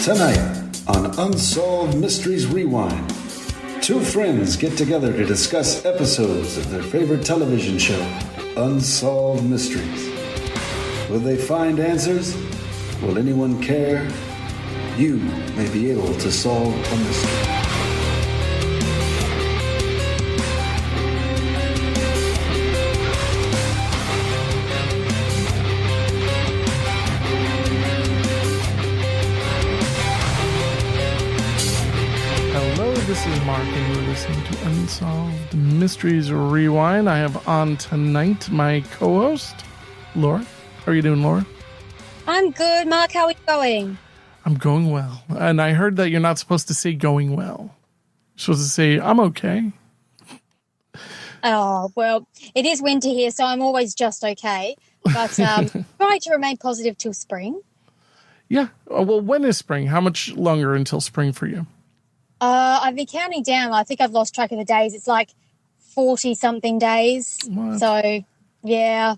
Tonight on Unsolved Mysteries Rewind, two friends get together to discuss episodes of their favorite television show, Unsolved Mysteries. Will they find answers? Will anyone care? You may be able to solve a mystery. This is Mark, and you're listening to Unsolved Mysteries Rewind. I have on tonight my co-host, Laura. How are you doing, Laura? I'm good, Mark. How are you going? I'm going well. And I heard that you're not supposed to say going well. You're supposed to say, I'm okay. Oh, well, it is winter here, so I'm always just okay. But try to remain positive till spring. Yeah. Well, when is spring? How much longer until spring for you? I've been counting down. I think I've lost track of the days. It's like 40-something days. What? So, yeah,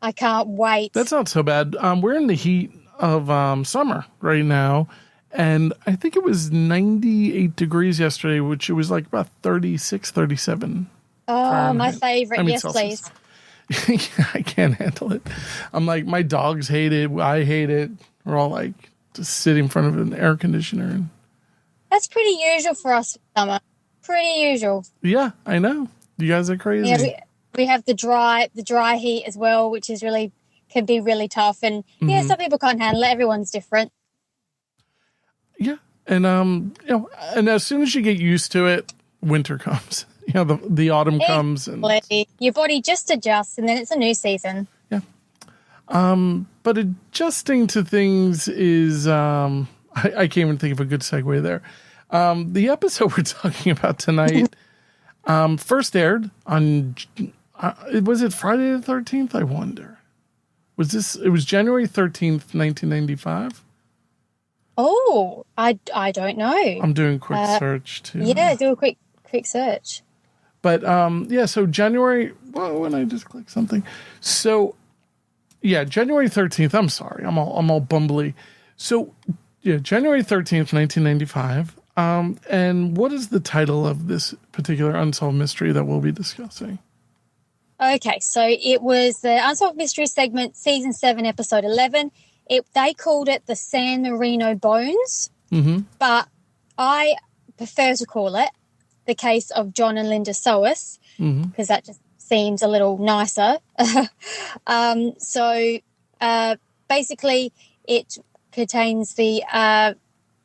I can't wait. That's not so bad. We're in the heat of summer right now, and I think it was 98 degrees yesterday, which it was like about 36, 37. Oh, Fahrenheit. my favorite. Yes, Celsius. please. I can't handle it. I'm like, my dogs hate it. I hate it. We're all like just sitting in front of an air conditioner and That's pretty usual for us for summer. Pretty usual. yeah, I know. You guys are crazy. Yeah, we have the dry heat as well, which is can be really tough. And yeah, some people can't handle it. Everyone's different. Yeah, and and as soon as you get used to it, winter comes. The autumn comes, and your body just adjusts, and then it's a new season. Yeah. But adjusting to things is I can't even think of a good segue there. The episode we're talking about tonight first aired on, was it Friday the 13th? I wonder. It was January 13th, 1995? Oh, I don't know. I'm doing a quick search too. Yeah, do a quick search. But so January, when I just click something. So yeah, January 13th, I'm sorry, I'm all bumbly. So yeah, January 13th, 1995. And what is the title of this particular Unsolved Mystery that we'll be discussing? Okay, so it was the Unsolved Mystery segment, Season 7, Episode 11. They called it the San Marino Bones, but I prefer to call it the case of John and Linda Sohus, because that just seems a little nicer. Basically, it contains the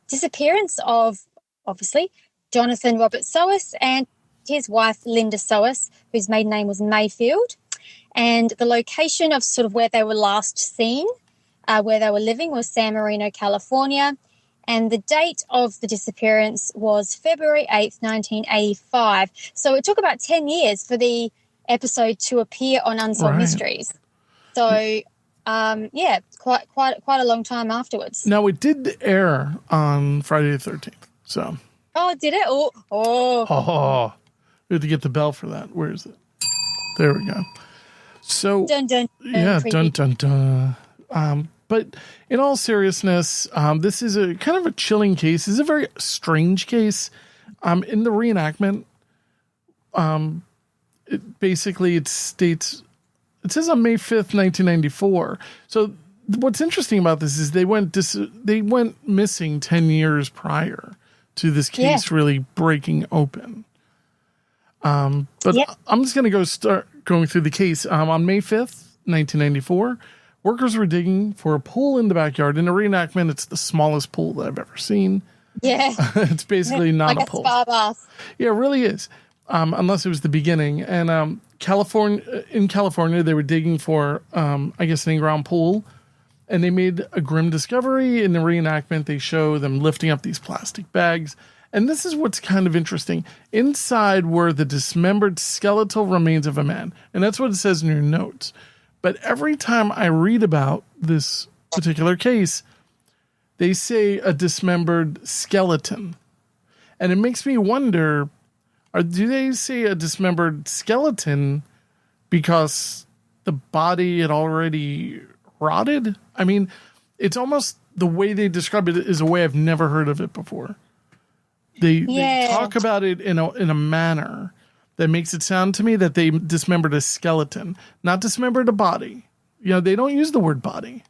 disappearance of, obviously, Jonathan Robert Sohus and his wife, Linda Sohus, whose maiden name was Mayfield. And the location of sort of where they were last seen, where they were living, was San Marino, California. And the date of the disappearance was February 8th, 1985. So it took about 10 years for the episode to appear on Unsolved Mysteries. So quite a long time afterwards. Now, it did air on Friday the 13th. So. Oh, did it? Oh. We have to get the bell for that. Where is it? There we go. So. Dun, dun, dun, yeah, creepy. dun, dun, dun. But in all seriousness, this is a kind of a chilling case. This is a very strange case. In the reenactment, it states, it says on May 5th, 1994. So what's interesting about this is they went missing 10 years prior to this case really breaking open. I'm just going to start going through the case. On May 5th, 1994, workers were digging for a pool in the backyard. In a reenactment, it's the smallest pool that I've ever seen. Yeah. It's basically not like a pool. Spa bath. Yeah, it really is. Unless it was the beginning. And in California, they were digging for, an in-ground pool. And they made a grim discovery. In the reenactment, they show them lifting up these plastic bags. And this is what's kind of interesting. Inside were the dismembered skeletal remains of a man. And that's what it says in your notes. But every time I read about this particular case, they say a dismembered skeleton. And it makes me wonder, do they say a dismembered skeleton because the body had already rotted? I mean, it's almost the way they describe it is a way I've never heard of it before. They talk about it in a manner that makes it sound to me that they dismembered a skeleton, not dismembered a body. You know, they don't use the word body.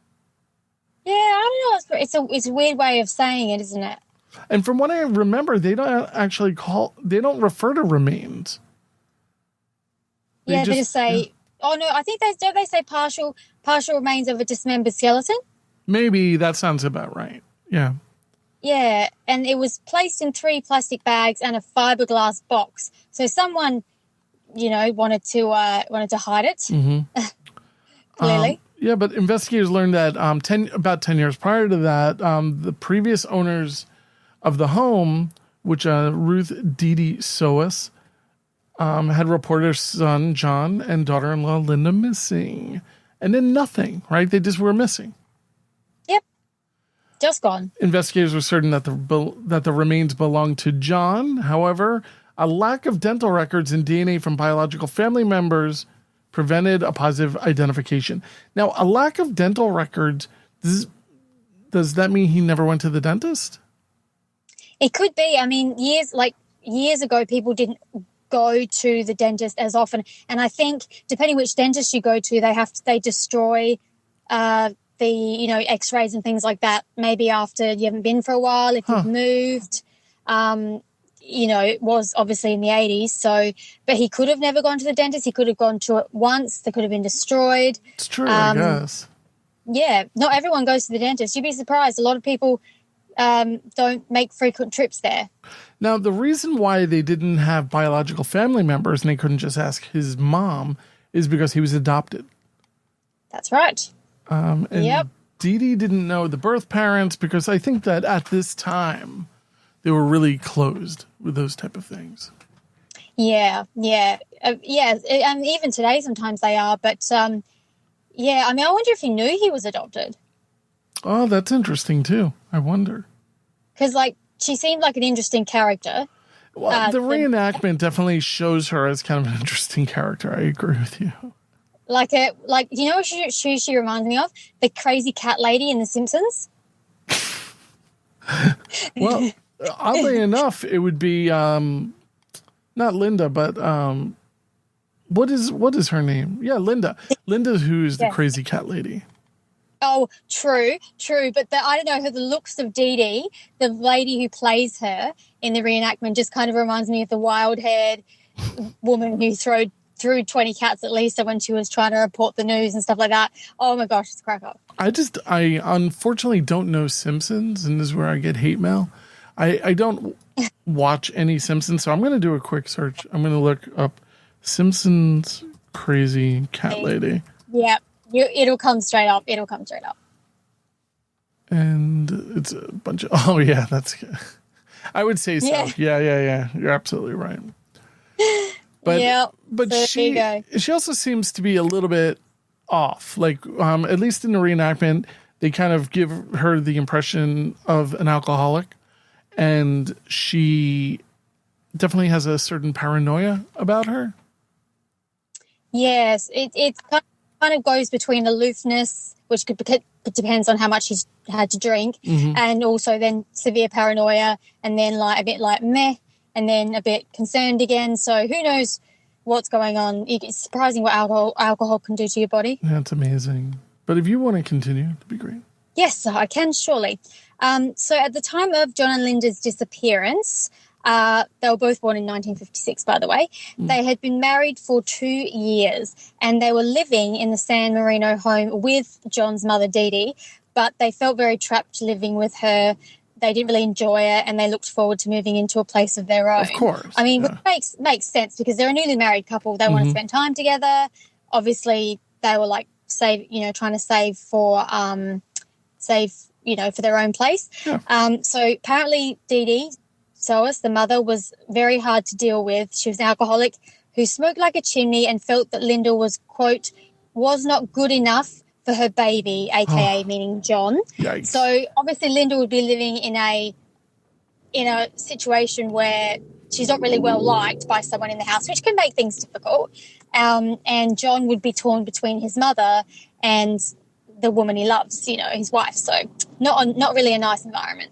Yeah, I don't know. It's a weird way of saying it, isn't it? And from what I remember, they don't refer to remains. They just say, yeah. Oh no, I think they say partial remains of a dismembered skeleton? Maybe that sounds about right. Yeah. Yeah, and it was placed in 3 plastic bags and a fiberglass box. So someone, wanted to hide it. Mm-hmm. Clearly. Yeah, but investigators learned that about 10 years prior to that, the previous owners of the home, which Ruth Dee Sohus, had reported her son John and daughter-in-law Linda missing, and then nothing. Right? They just were missing. Yep, just gone. Investigators were certain that the remains belonged to John. However, a lack of dental records and DNA from biological family members prevented a positive identification. Now, a lack of dental records, does that mean he never went to the dentist? It could be. I mean, years ago, people didn't go to the dentist as often. And I think depending which dentist you go to, they destroy the, x-rays and things like that. Maybe after you haven't been for a while, if you've moved. It was obviously in the 80s. So, but he could have never gone to the dentist. He could have gone to it once. They could have been destroyed. It's true, I guess. Yeah, not everyone goes to the dentist. You'd be surprised. A lot of people don't make frequent trips there. Now, the reason why they didn't have biological family members and they couldn't just ask his mom is because he was adopted. That's right. And Dee Dee didn't know the birth parents because I think that at this time they were really closed with those type of things. Yeah. And even today sometimes they are. But, I wonder if he knew he was adopted. Oh, that's interesting too. I wonder. Because, she seemed like an interesting character. Well, the reenactment definitely shows her as kind of an interesting character. I agree with you. Who she reminds me of? The crazy cat lady in The Simpsons. Well, oddly enough, it would be not Linda, but what is her name? Yeah, Linda. Linda, who's the crazy cat lady. Oh, true. But I don't know, the looks of Dee Dee, the lady who plays her in the reenactment, just kind of reminds me of the wild-haired woman who threw 20 cats at Lisa when she was trying to report the news and stuff like that. Oh, my gosh, it's crack up. I unfortunately don't know Simpsons, and this is where I get hate mail. I don't watch any Simpsons, so I'm going to do a quick search. I'm going to look up Simpsons crazy cat lady. Yeah. It'll come straight up. And it's a bunch of... Oh, yeah, that's good. I would say so. Yeah. You're absolutely right. But so she also seems to be a little bit off. At least in the reenactment, they kind of give her the impression of an alcoholic. And she definitely has a certain paranoia about her. Yes, it kind of goes between aloofness, which depends on how much he's had to drink, and also then severe paranoia, and then a bit meh, and then a bit concerned again. So who knows what's going on? It's surprising what alcohol can do to your body. That's amazing. But if you want to continue, it'd be great. Yes, I can surely. So at the time of John and Linda's disappearance, they were both born in 1956, by the way. They had been married for 2 years, and they were living in the San Marino home with John's mother, Dee Dee, but they felt very trapped living with her. They didn't really enjoy it, and they looked forward to moving into a place of their own. Of course. I mean, which makes sense because they're a newly married couple. They want to spend time together. Obviously, they were trying to save for their own place. Yeah. So apparently Dee Dee Sohus, the mother, was very hard to deal with. She was an alcoholic who smoked like a chimney and felt that Linda was, quote, was not good enough for her baby, aka meaning John. Yikes. So obviously Linda would be living in a situation where she's not really well liked by someone in the house, which can make things difficult. And John would be torn between his mother and the woman he loves, his wife. So not really a nice environment.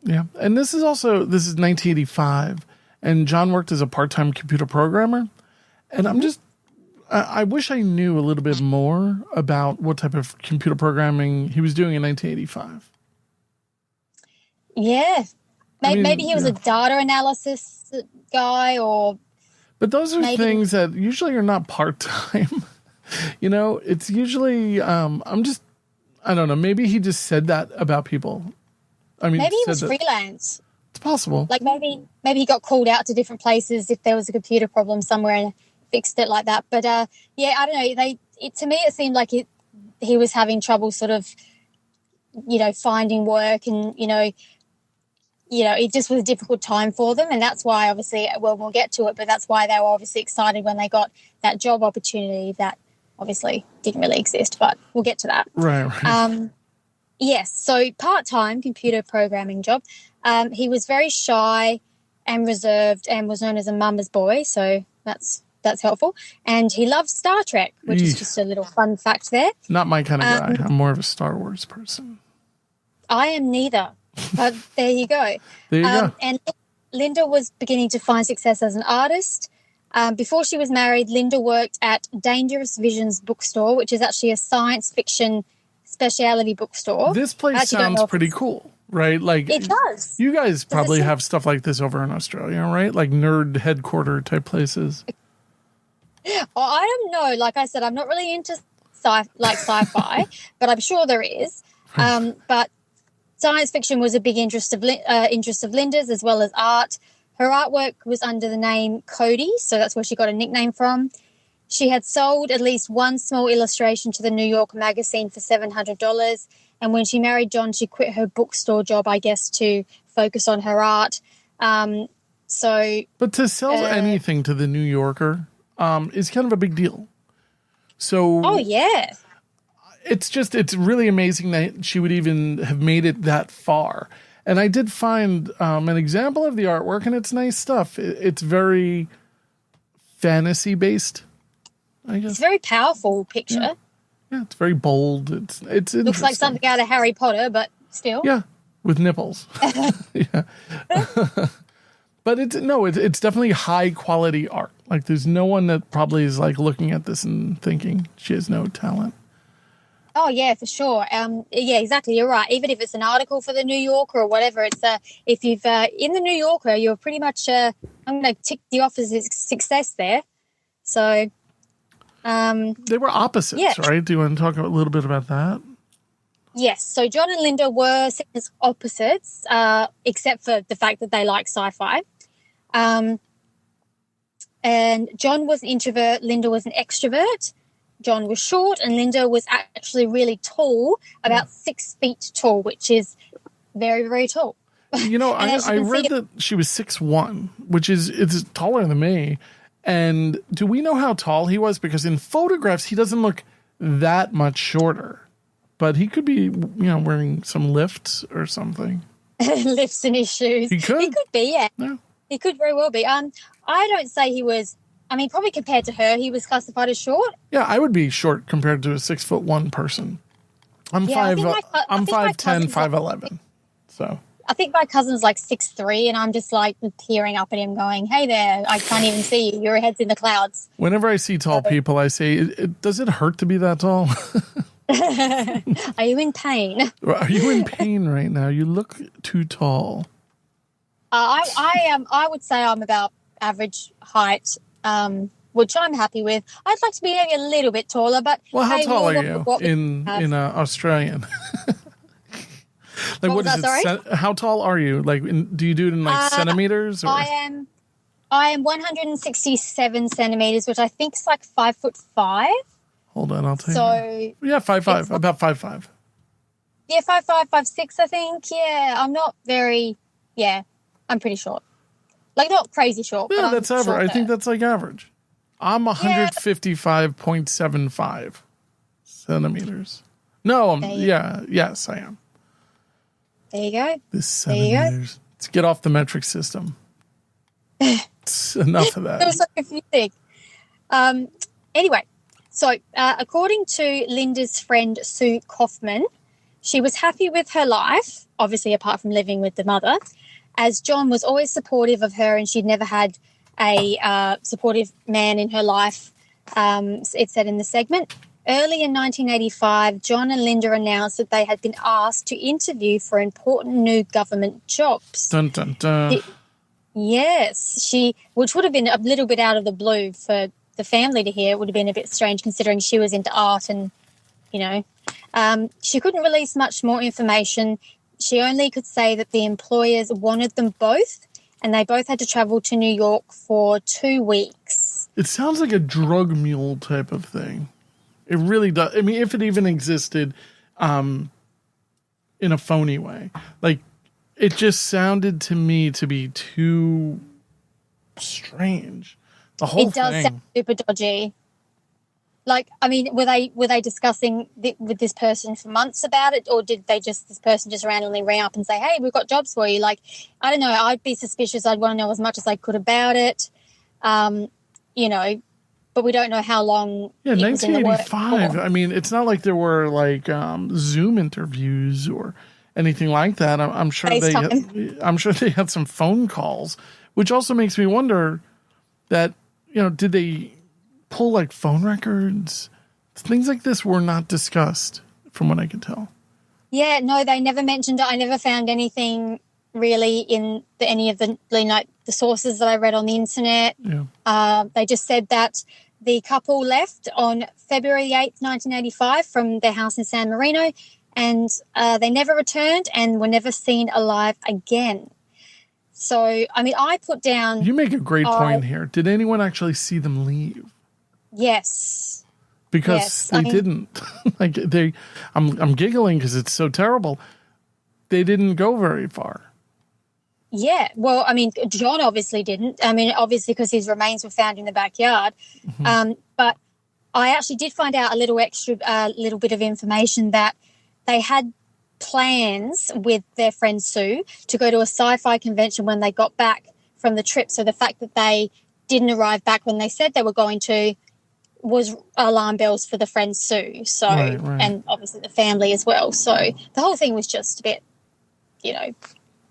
Yeah. And this is 1985, and John worked as a part-time computer programmer. And I wish I knew a little bit more about what type of computer programming he was doing in 1985. Yeah. Maybe he was a data analysis guy But those are things that usually are not part-time. It's usually, I don't know, maybe he just said that about people. Maybe he was freelance. It's possible. Like maybe he got called out to different places if there was a computer problem somewhere and fixed it like that. But I don't know. To me, it seemed like he was having trouble sort of, finding work, and it just was a difficult time for them, and that's why obviously, well, we'll get to it, but that's why they were obviously excited when they got that job opportunity that obviously didn't really exist, but we'll get to that. Right. Yes, so part-time computer programming job. He was very shy and reserved and was known as a mama's boy, so that's helpful. And he loved Star Trek, which is just a little fun fact there. Not my kind of guy. I'm more of a Star Wars person. I am neither, but there you go. There you go. And Linda was beginning to find success as an artist. Before she was married, Linda worked at Dangerous Visions bookstore, which is actually a science fiction specialty bookstore. This place sounds pretty cool, right? Like it does. You guys probably have stuff like this over in Australia, right? Like nerd headquarter type places. Oh, I don't know. Like I said, I'm not really into sci-fi, but I'm sure there is. But science fiction was a big interest of Linda's, as well as art. Her artwork was under the name Cody, so that's where she got a nickname from. She had sold at least one small illustration to the New York magazine for $700. And when she married John, she quit her bookstore job, I guess, to focus on her art. But to sell anything to the New Yorker is kind of a big deal. So, oh yeah, it's really amazing that she would even have made it that far. And I did find an example of the artwork, and it's nice stuff. It's very fantasy based, I guess. It's a very powerful picture. Yeah, it's very bold. It's looks like something out of Harry Potter, but still. Yeah, with nipples. Yeah. But it's definitely high quality art. Like there's no one that probably is like looking at this and thinking she has no talent. Oh yeah, for sure. Yeah, exactly. You're right. Even if it's an article for the New Yorker or whatever, it's if you've in the New Yorker, you're pretty much I'm going to tick the off as a success there. So they were opposites, right? Do you want to talk a little bit about that? Yes. So John and Linda were seen as opposites, except for the fact that they like sci-fi. And John was an introvert, Linda was an extrovert. John was short and Linda was actually really tall, about 6 feet tall, which is very, very tall. I read that she was 6'1", which it's taller than me. And do we know how tall he was? Because in photographs, he doesn't look that much shorter. But he could be, wearing some lifts or something. Lifts in his shoes. He could be, yeah. He could very well be. I don't say he was. I mean, probably compared to her, he was classified as short. Yeah, I would be short compared to a 6'1" person. I'm 5'10", 5'11". So I think my cousin's like 6'3", and I'm just like peering up at him, going, "Hey there, I can't even see you. Your head's in the clouds." Whenever I see tall people, I say, "Does it hurt to be that tall?" Are you in pain? Are you in pain right now? You look too tall. I would say I'm about average height, which I'm happy with. I'd like to be maybe a little bit taller, but how tall are you in Australian? Like what is it? Sorry? How tall are you? Like, do you do it in centimeters? Or? I am 167 centimeters, which I think is like 5'5". Hold on, I'll tell you. Yeah, 5'5", about 5'5". Yeah, 5'5", 5'6", I think. Yeah, I'm not very. Yeah, I'm pretty short. Like not crazy short. Yeah, but that's average. I think that's like average. I'm 155.75 centimeters. No, yes, I am. There you go. This centimeters. Let's get off the metric system. It's enough of that. It was so confusing. Anyway, So, according to Linda's friend Sue Kaufman, she was happy with her life, obviously apart from living with the mother, as John was always supportive of her and she'd never had a supportive man in her life, it said in the segment. Early in 1985, John and Linda announced that they had been asked to interview for important new government jobs. Dun, dun, dun. Yes, which would have been a little bit out of the blue for the family to hear. It would have been a bit strange considering she was into art and, she couldn't release much more information. She only could say that the employers wanted them both and they both had to travel to New York for 2 weeks. It sounds like a drug mule type of thing. It really does. I mean, if it even existed in a phony way. Like, it just sounded to me to be too strange. The whole It does thing. sound super dodgy. Like, I mean, were they discussing with this person for months about it, or did this person just randomly ring up and say, "Hey, we've got jobs for you"? Like, I don't know. I'd be suspicious. I'd want to know as much as I could about it. But we don't know how long. Yeah, it was in the works 1985. for. I mean, it's not like there were like Zoom interviews or anything like that. I'm sure they had some phone calls, which also makes me wonder that did they pull like phone records? Things like this were not discussed, from what I could tell. Yeah, no, they never mentioned it. I never found anything really in any of the the sources that I read on the internet. Yeah. They just said that the couple left on February 8th, 1985 from their house in San Marino, and they never returned and were never seen alive again. So, I mean, I put down... You make a great point here. Did anyone actually see them leave? Yes. Because they didn't. I'm giggling because it's so terrible. They didn't go very far. Yeah. Well, I mean, John obviously didn't. I mean, obviously because his remains were found in the backyard. Mm-hmm. But I actually did find out a little bit of information that they had plans with their friend Sue to go to a sci-fi convention when they got back from the trip. So the fact that they didn't arrive back when they said they were going to was alarm bells for the friend Sue. So, right. And obviously the family as well. So the whole thing was just a bit,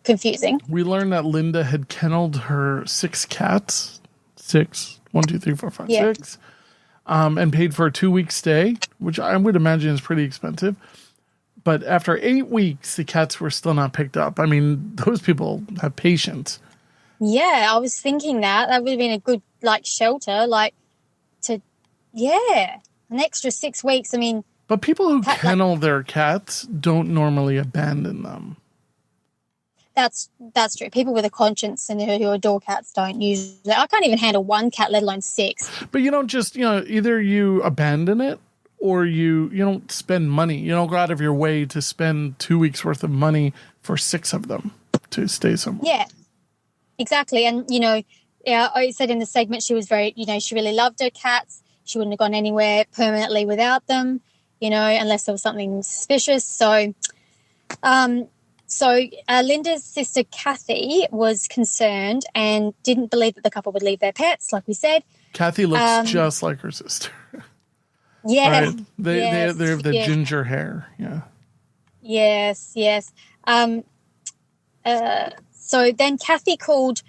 confusing. We learned that Linda had kenneled her 6 cats. 6. 1, 2, 3, 4, 5, 6. And paid for a 2-week stay, which I would imagine is pretty expensive. But after 8 weeks, the cats were still not picked up. I mean, those people have patience. Yeah, I was thinking that would have been a good shelter, an extra 6 weeks. I mean, but people who kennel their cats don't normally abandon them. That's true. People with a conscience and who adore cats don't usually. I can't even handle 1 cat, let alone 6. But you don't just either you abandon it or you don't spend money. You don't go out of your way to spend 2 weeks worth of money for 6 of them to stay somewhere. Yeah, exactly. And, I said in the segment she was very, she really loved her cats. She wouldn't have gone anywhere permanently without them, unless there was something suspicious. So Linda's sister Kathy was concerned and didn't believe that the couple would leave their pets, like we said. Kathy looks just like her sister. Yeah. Right? They have the ginger hair. Yeah. Yes. So then Kathy called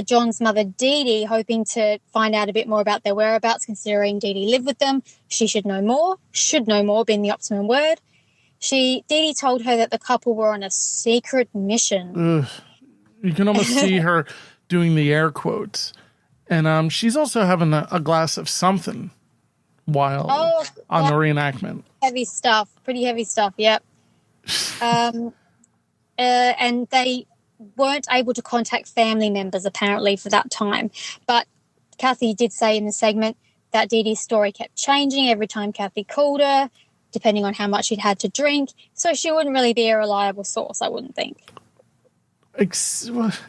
John's mother, Dee Dee, hoping to find out a bit more about their whereabouts, considering Dee Dee lived with them. She should know more being the optimum word. Dee Dee told her that the couple were on a secret mission. Ugh. You can almost see her doing the air quotes. And she's also having a glass of something while on the reenactment. Pretty heavy stuff, yep. And they weren't able to contact family members apparently for that time. But Kathy did say in the segment that Dee Dee's story kept changing every time Kathy called her, depending on how much she'd had to drink. So she wouldn't really be a reliable source, I wouldn't think.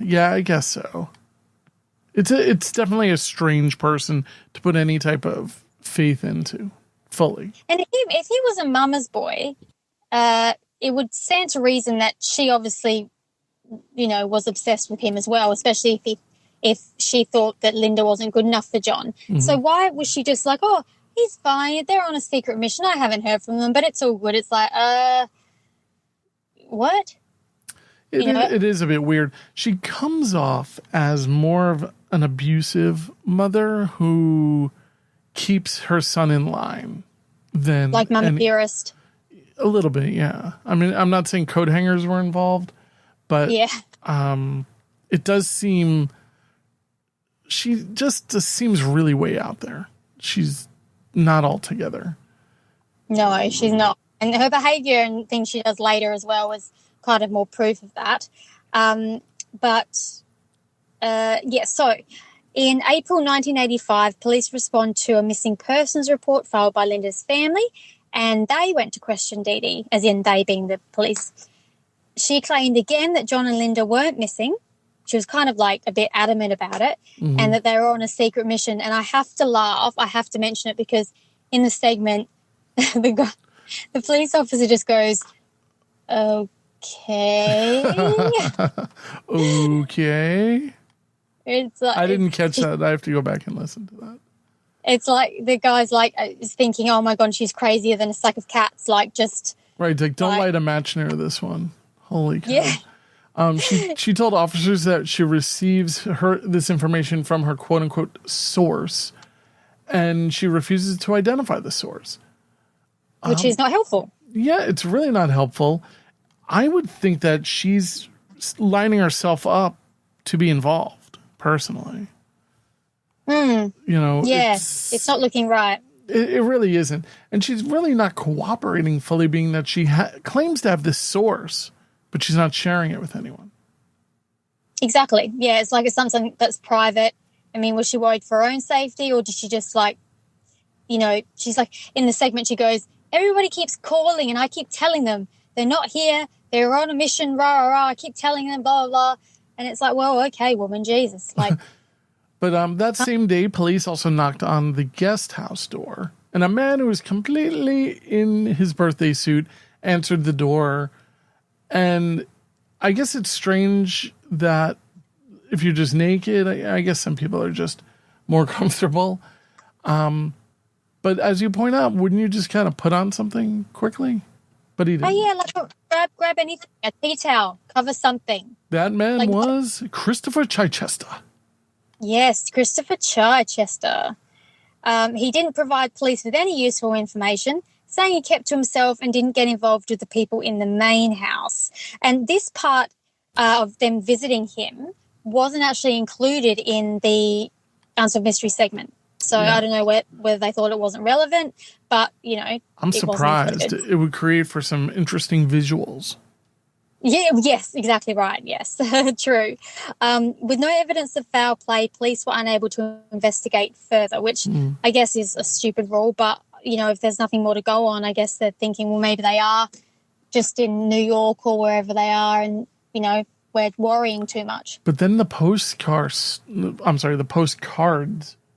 Yeah, I guess so. It's definitely a strange person to put any type of faith into fully. And if he was a mama's boy, it would stand to reason that she obviously, was obsessed with him as well, especially if she thought that Linda wasn't good enough for John. Mm-hmm. So why was she just like, oh, he's fine. They're on a secret mission. I haven't heard from them, but it's all good. It's like, what? It is a bit weird. She comes off as more of an abusive mother who keeps her son in line than like Mama Dearest. A little bit, yeah. I mean, I'm not saying coat hangers were involved, but yeah, it does seem she just seems really way out there. She's not all together. No, she's not. And her behavior and things she does later as well is kind of more proof of that. So in April 1985, police respond to a missing persons report filed by Linda's family, and they went to question Dee Dee, as in they being the police. She claimed again that John and Linda weren't missing. She was kind of like a bit adamant about it, and that they were on a secret mission. And I have to laugh. I have to mention it because in the segment, the police officer just goes, okay. Okay. It's like, I didn't catch that. I have to go back and listen to that. It's like the guy's like is thinking, oh my God, she's crazier than a sack of cats. Like just right. Like don't light a match near this one. Holy cow. Yeah. She told officers that she receives this information from her quote unquote source, and she refuses to identify the source. Which is not helpful. Yeah, it's really not helpful. I would think that she's lining herself up to be involved, personally. Yes, it's not looking right. It really isn't. And she's really not cooperating fully, being that she claims to have this source, but she's not sharing it with anyone. Exactly. Yeah, it's like it's something that's private. I mean, was she worried for her own safety, or did she just like, she's like, in the segment she goes, everybody keeps calling and I keep telling them they're not here, they're on a mission, rah, rah, rah. I keep telling them, blah, blah, blah. And it's like, well, okay, woman, Jesus. Like, But that same day, police also knocked on the guest house door, and a man who was completely in his birthday suit answered the door. And I guess it's strange that if you're just naked, I guess some people are just more comfortable. But as you point out, wouldn't you just kind of put on something quickly? But he didn't. Oh, yeah, like grab anything, a tea towel, cover something. That man was Christopher Chichester. Yes, Christopher Chichester. He didn't provide police with any useful information, saying he kept to himself and didn't get involved with the people in the main house. And this part of them visiting him wasn't actually included in the Unsolved Mystery segment. So I don't know whether they thought it wasn't relevant, but, I'm surprised. It would create for some interesting visuals. Yeah, yes, exactly right. Yes, true. With no evidence of foul play, police were unable to investigate further, which I guess is a stupid rule. But, if there's nothing more to go on, I guess they're thinking, well, maybe they are just in New York or wherever they are and, we're worrying too much. But then the postcards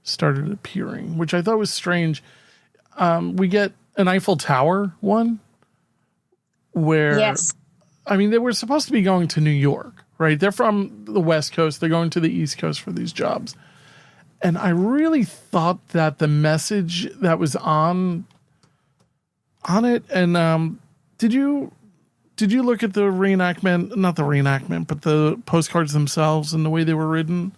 started appearing, which I thought was strange. We get an Eiffel Tower one where... Yes. I mean, they were supposed to be going to New York, right? They're from the West Coast. They're going to the East Coast for these jobs. And I really thought that the message that was on it, and did you look at the reenactment, not the reenactment, but the postcards themselves and the way they were written?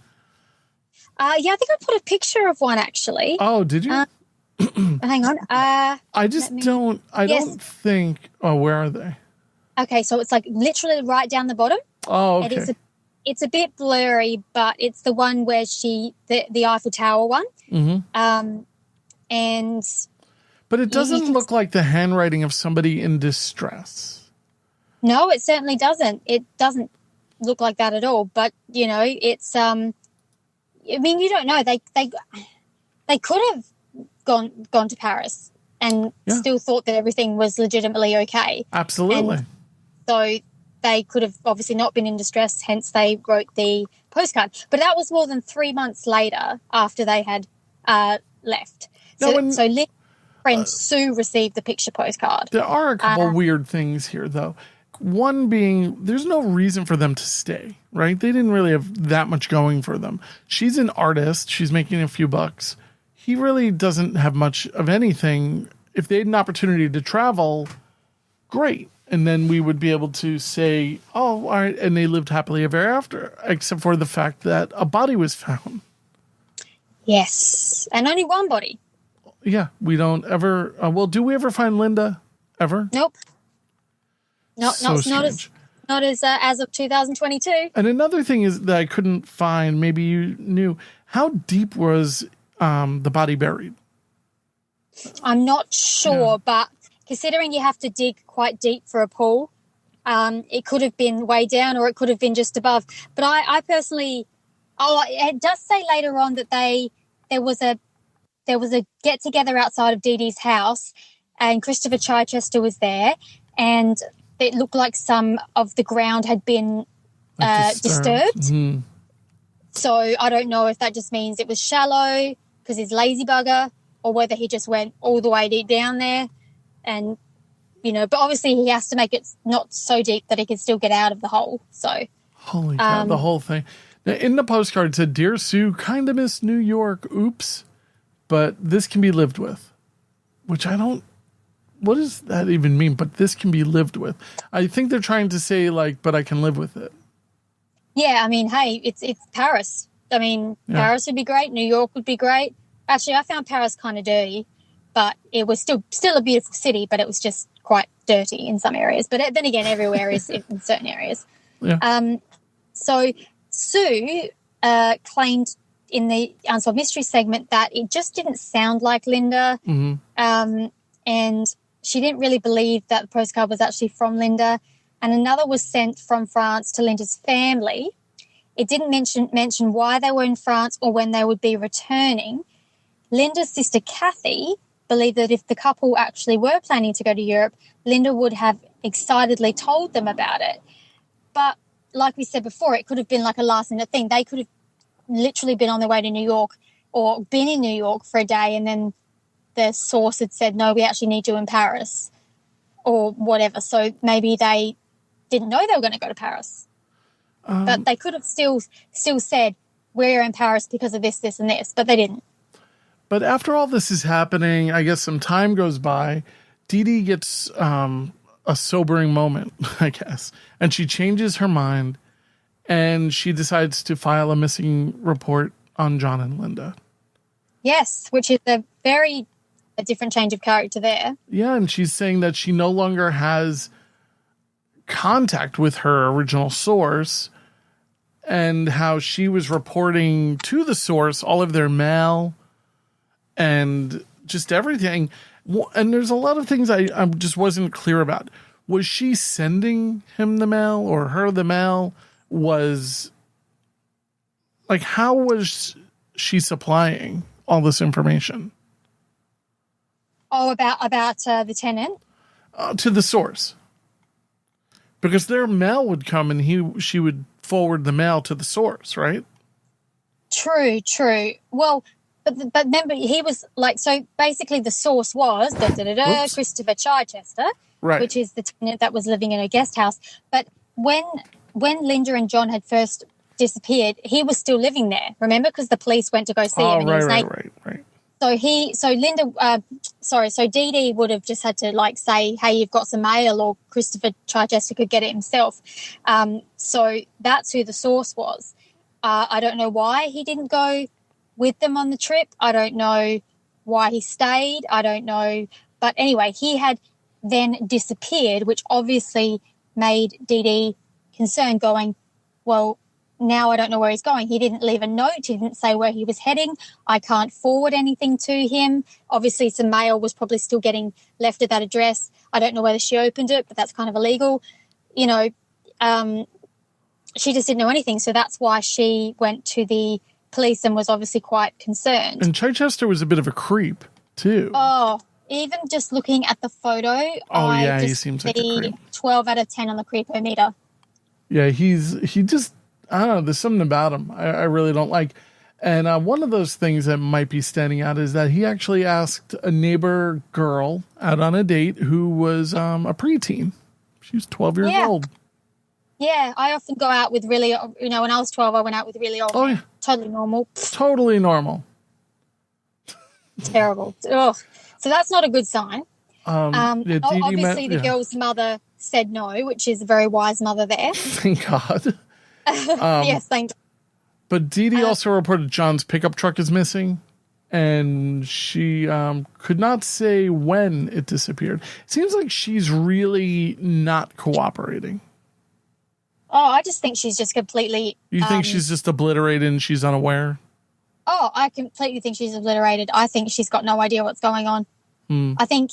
Yeah, I think I put a picture of one, actually. Oh, did you? Hang on. I don't think, where are they? Okay, so it's like literally right down the bottom. Oh, okay. And it's a bit blurry, but it's the one where the Eiffel Tower one. Mm-hmm. But it doesn't look like the handwriting of somebody in distress. No, it certainly doesn't. It doesn't look like that at all. But it's I mean, you don't know. They could have gone to Paris and still thought that everything was legitimately okay. Absolutely. And so they could have obviously not been in distress, hence they wrote the postcard. But that was more than 3 months later after they had left. So Lynn's friend Sue received the picture postcard. There are a couple weird things here, though. One being, there's no reason for them to stay, right? They didn't really have that much going for them. She's an artist. She's making a few bucks. he really doesn't have much of anything. If they had an opportunity to travel, great. And then we would be able to say, oh, all right, and they lived happily ever after, except for the fact that a body was found. Yes, and only one body. Yeah, we don't ever. Well, do we ever find Linda ever? Nope. Not strange. not as of 2022. And another thing is that I couldn't find. Maybe you knew, how deep was the body buried? I'm not sure, but considering you have to dig quite deep for a pool, it could have been way down or it could have been just above. But I personally, it does say later on that there was a get together outside of Dee Dee's house, and Christopher Chichester was there, and it looked like some of the ground had been disturbed. Mm-hmm. So I don't know if that just means it was shallow because he's lazy bugger, or whether he just went all the way deep down there. And, but obviously he has to make it not so deep that he can still get out of the hole. So, holy cow, the whole thing. Now, in the postcard, it said, "Dear Sue, kind of miss New York. Oops. But this can be lived with," which what does that even mean? But this can be lived with. I think they're trying to say but I can live with it. Yeah. I mean, hey, it's Paris. I mean, Paris would be great. New York would be great. Actually, I found Paris kind of dirty, but it was still a beautiful city, but it was just quite dirty in some areas. But then again, everywhere is in certain areas. Yeah. So Sue claimed in the Unsolved Mystery segment that it just didn't sound like Linda. Mm-hmm. And she didn't really believe that the postcard was actually from Linda. And another was sent from France to Linda's family. It didn't mention why they were in France or when they would be returning. Linda's sister Kathy believed that if the couple actually were planning to go to Europe, Linda would have excitedly told them about it. But like we said before, it could have been like a last-minute thing. They could have literally been on their way to New York or been in New York for a day, and then the source had said, no, we actually need you in Paris or whatever. So maybe they didn't know they were going to go to Paris. But they could have still said, we're in Paris because of this, this, and this, but they didn't. But after all this is happening, I guess some time goes by. Dee Dee gets a sobering moment, I guess, and she changes her mind, and she decides to file a missing report on John and Linda. Yes, which is a different change of character there. Yeah, and she's saying that she no longer has contact with her original source, and how she was reporting to the source all of their mail and just everything. And there's a lot of things I just wasn't clear about. Was she sending him the mail or her the mail? How was she supplying all this information? Oh, about the tenant? To the source. Because their mail would come and she would forward the mail to the source, right? True. Well, but remember, he was so basically the source was Christopher Chichester, right, which is the tenant that was living in a guest house. But when Linda and John had first disappeared, he was still living there, remember? Because the police went to go see him. Right. So Dee Dee would have just had to say, hey, you've got some mail, or Christopher Chichester could get it himself. So that's who the source was. I don't know why he didn't go with them on the trip. I don't know why he stayed. I don't know. But anyway, he had then disappeared, which obviously made Dee Dee concerned, going, well, now I don't know where he's going. He didn't leave a note. He didn't say where he was heading. I can't forward anything to him. Obviously, some mail was probably still getting left at that address. I don't know whether she opened it, but that's kind of illegal. She just didn't know anything. So that's why she went to the police and was obviously quite concerned. And Chichester was a bit of a creep, too. Oh, even just looking at the photo, he seems like a creep. 12 out of 10 on the creepometer. Yeah, he just, I don't know, there's something about him I really don't like. And one of those things that might be standing out is that he actually asked a neighbor girl out on a date who was a preteen. She was 12 years old. Yeah, I often go out with really, when I was 12, I went out with really old men. Yeah. Totally normal. Totally normal. Terrible. Ugh. So that's not a good sign. Obviously, the girl's mother said no, which is a very wise mother there. Thank God. Yes, thank God. But Dee Dee also reported John's pickup truck is missing, and she could not say when it disappeared. It seems like she's really not cooperating. Oh, I just think she's just completely... You think she's just obliterated and she's unaware? Oh, I completely think she's obliterated. I think she's got no idea what's going on. I think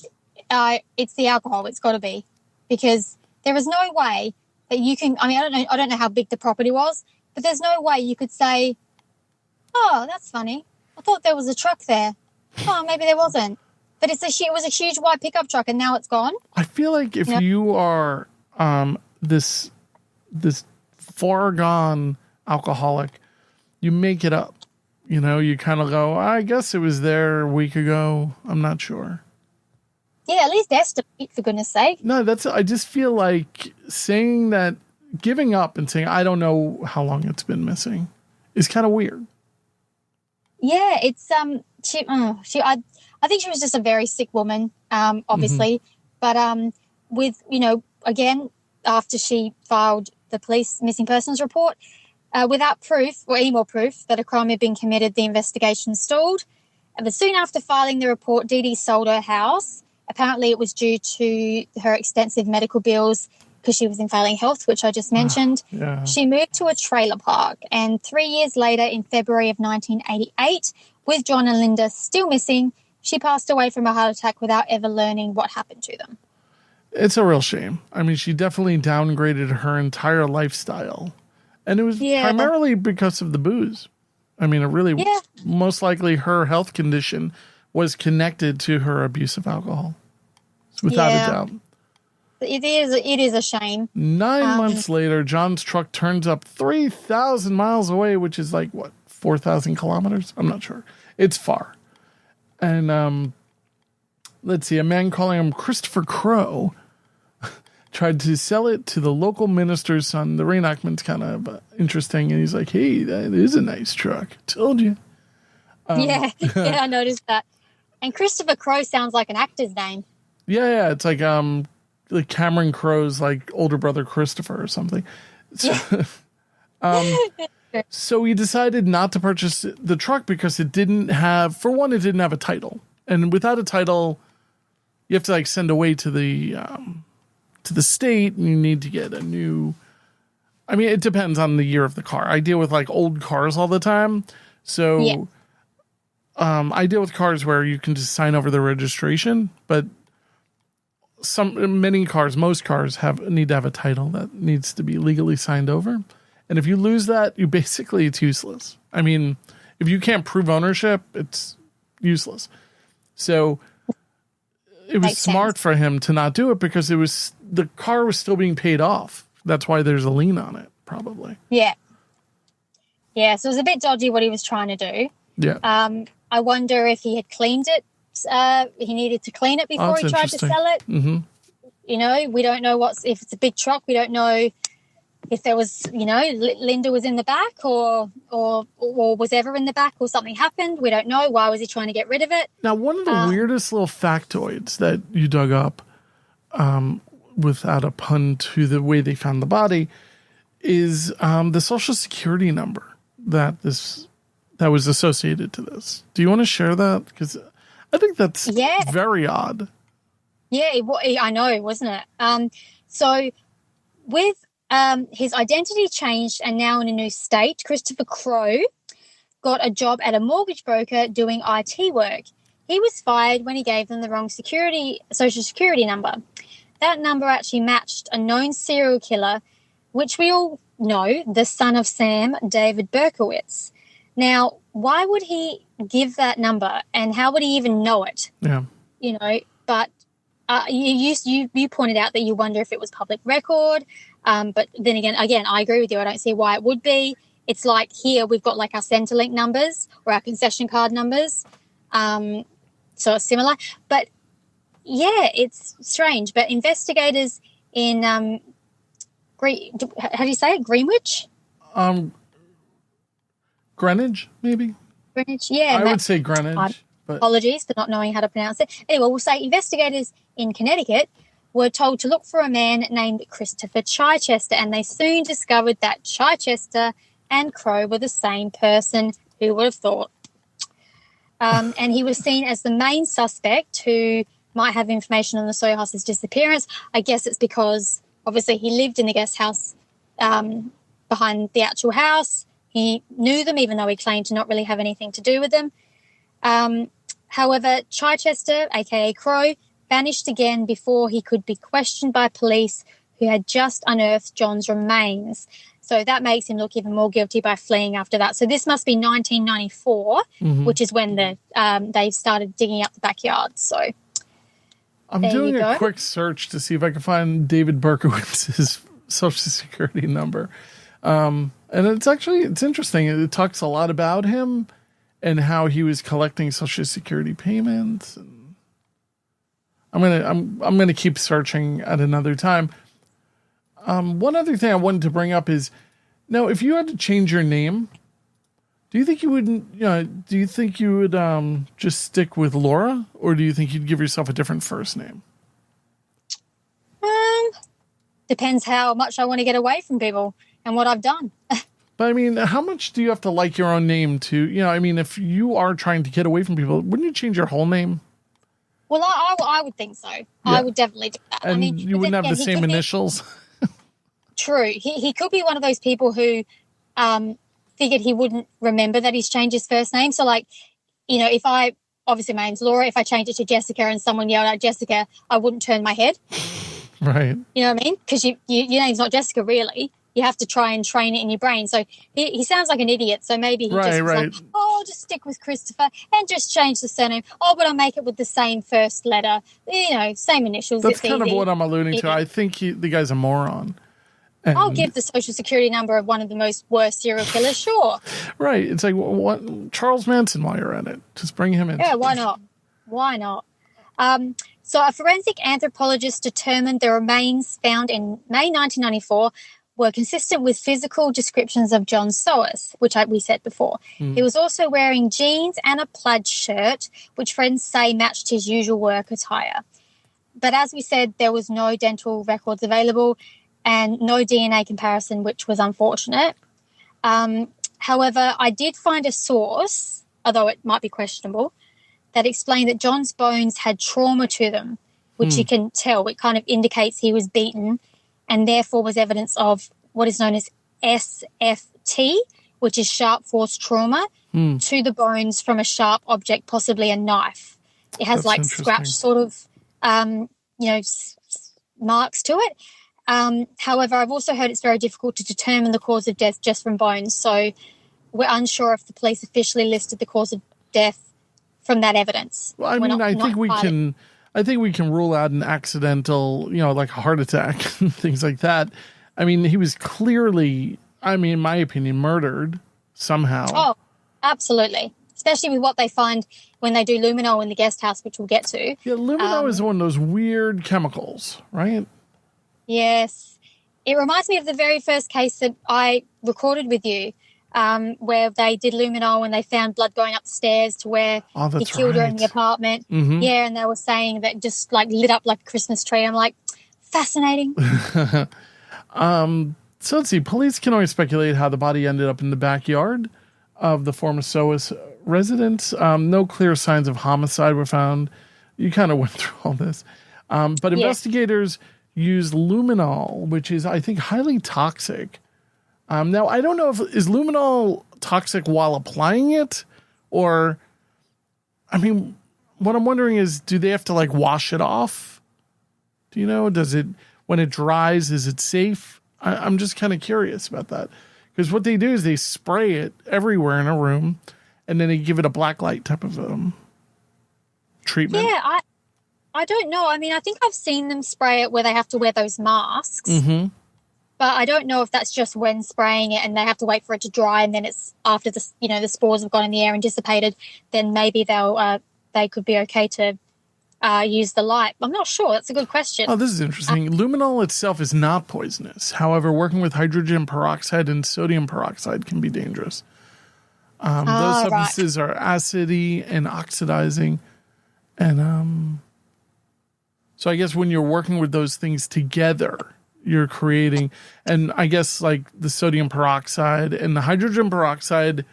it's the alcohol. It's got to be. Because there is no way that you can... I mean, I don't know how big the property was, but there's no way you could say, oh, that's funny. I thought there was a truck there. Oh, maybe there wasn't. But it was a huge white pickup truck and now it's gone. I feel like if you are this far gone alcoholic, you make it up. You know, you kind of go, I guess it was there a week ago. I'm not sure. Yeah, at least estimate, for goodness sake. No, I just feel like saying that, giving up and saying, I don't know how long it's been missing is kind of weird. Yeah, it's, I think she was just a very sick woman, obviously. But with, again, after she filed the police missing persons report, without proof or any more proof that a crime had been committed, the investigation stalled. But soon after filing the report, Dee Dee sold her house. Apparently it was due to her extensive medical bills because she was in failing health, which I just mentioned. Yeah. She moved to a trailer park, and 3 years later, in February of 1988, with John and Linda still missing, she passed away from a heart attack without ever learning what happened to them. It's a real shame. I mean, she definitely downgraded her entire lifestyle. And it was primarily because of the booze. I mean, it really most likely her health condition was connected to her abuse of alcohol. Without a doubt. It is a shame. 9 months later, John's truck turns up 3,000 miles away, which is like, 4,000 kilometers? I'm not sure. It's far. And let's see, a man calling him Christopher Crow tried to sell it to the local minister's son. The reenactment's kind of interesting. And he's like, hey, that is a nice truck. Told you. Yeah, I noticed that. And Christopher Crow sounds like an actor's name. Yeah, it's like Cameron Crowe's like older brother Christopher or something. So he decided not to purchase the truck because it didn't have a title. And without a title, you have to like send away to the state, and you need to get a new. I mean, it depends on the year of the car. I deal with like old cars all the time. So I deal with cars where you can just sign over the registration, but most cars need to have a title that needs to be legally signed over. And if you lose that, it's useless. I mean, if you can't prove ownership, it's useless. So it was smart for him to not do it because the car was still being paid off. That's why there's a lien on it, probably. Yeah. Yeah, so it was a bit dodgy what he was trying to do. Yeah. I wonder if he had cleaned it. He needed to clean it before he tried to sell it. Mm-hmm. We don't know if it's a big truck. We don't know if there was, Linda was in the back or was ever in the back or something happened. We don't know. Why was he trying to get rid of it? Now, one of the weirdest little factoids that you dug up, without a pun to the way they found the body, is the Social Security number that was associated to this. Do you want to share that? Because I think that's very odd. Yeah, I know, wasn't it? So with his identity changed and now in a new state, Christopher Crow got a job at a mortgage broker doing IT work. He was fired when he gave them the wrong Social Security number. That number actually matched a known serial killer, which we all know, the son of Sam, David Berkowitz. Now, why would he give that number and how would he even know it? Yeah. But you pointed out that you wonder if it was public record. But then again, I agree with you. I don't see why it would be. It's like here we've got like our Centrelink numbers or our concession card numbers. So it's similar. But, yeah, it's strange. But investigators in, how do you say it, Greenwich? Greenwich, maybe? Greenwich, yeah. I would say Greenwich. Apologies for not knowing how to pronounce it. Anyway, we'll say investigators in Connecticut were told to look for a man named Christopher Chichester, and they soon discovered that Chichester and Crow were the same person. Who would have thought? And he was seen as the main suspect who might have information on the Sohus' disappearance. I guess it's because, obviously, he lived in the guest house behind the actual house. He knew them, even though he claimed to not really have anything to do with them. However, Chichester, a.k.a. Crow, vanished again before he could be questioned by police who had just unearthed John's remains. So that makes him look even more guilty by fleeing after that. So this must be 1994, which is when they started digging up the backyard. So I'm doing a quick search to see if I can find David Berkowitz's Social Security number. And it's interesting. It talks a lot about him and how he was collecting Social Security payments. And I'm gonna keep searching at another time. One other thing I wanted to bring up is, now, if you had to change your name, do you think you would, just stick with Laura, or do you think you'd give yourself a different first name? Depends how much I want to get away from people and what I've done. But I mean, how much do you have to like your own name to, if you are trying to get away from people, wouldn't you change your whole name? Well, I would think so. Yeah. I would definitely do that. And you wouldn't have the same initials? True. He could be one of those people who figured he wouldn't remember that he's changed his first name. So, if obviously my name's Laura, if I change it to Jessica and someone yelled out Jessica, I wouldn't turn my head. Right. You know what I mean? Because your name's not Jessica, really. You have to try and train it in your brain. So he sounds like an idiot. So maybe he just was like, I'll just stick with Christopher and just change the surname. Oh, but I'll make it with the same first letter. Same initials. That's kind of what I'm alluding to. I think the guy's a moron. And I'll give the Social Security number of one of the most worst serial killers, sure. Right. It's like, what, Charles Manson, while you're at it. Just bring him in. Yeah, why not? Why not? So a forensic anthropologist determined the remains found in May 1994 were consistent with physical descriptions of John Sohus, which we said before. He was also wearing jeans and a plaid shirt, which friends say matched his usual work attire. But as we said, there was no dental records available and no DNA comparison, which was unfortunate. However, I did find a source, although it might be questionable, that explained that John's bones had trauma to them, which you can tell. It kind of indicates he was beaten and therefore was evidence of what is known as SFT, which is sharp force trauma, to the bones from a sharp object, possibly a knife. It has scratch sort of, marks to it. However, I've also heard it's very difficult to determine the cause of death just from bones. So we're unsure if the police officially listed the cause of death from that evidence. Well, I think we can rule out an accidental, like a heart attack and things like that. I mean, he was clearly, in my opinion, murdered somehow. Oh, absolutely. Especially with what they find when they do luminol in the guest house, which we'll get to. Yeah, luminol is one of those weird chemicals, right? Yes. It reminds me of the very first case that I recorded with you, where they did luminol and they found blood going up the stairs to where he killed her in the apartment. Yeah, and they were saying that just lit up like a Christmas tree. I'm like, fascinating. So let's see. Police can only speculate how the body ended up in the backyard of the former Sohus residence. No clear signs of homicide were found. You kind of went through all this. But investigators used luminol, which is, I think, highly toxic. Now, I don't know is luminol toxic while applying it, or, what I'm wondering is, do they have to wash it off? Do you know? Does it, when it dries, is it safe? I'm just kind of curious about that, because what they do is they spray it everywhere in a room, and then they give it a black light type of treatment. Yeah, I don't know. I think I've seen them spray it where they have to wear those masks. But I don't know if that's just when spraying it and they have to wait for it to dry, and then it's after the spores have gone in the air and dissipated, then maybe they could be okay to use the light. I'm not sure. That's a good question. Oh, this is interesting. Luminol itself is not poisonous. However, working with hydrogen peroxide and sodium peroxide can be dangerous. Those substances are acidy and oxidizing. And so I guess when you're working with those things together, you're creating, and I guess like the sodium peroxide and the hydrogen peroxide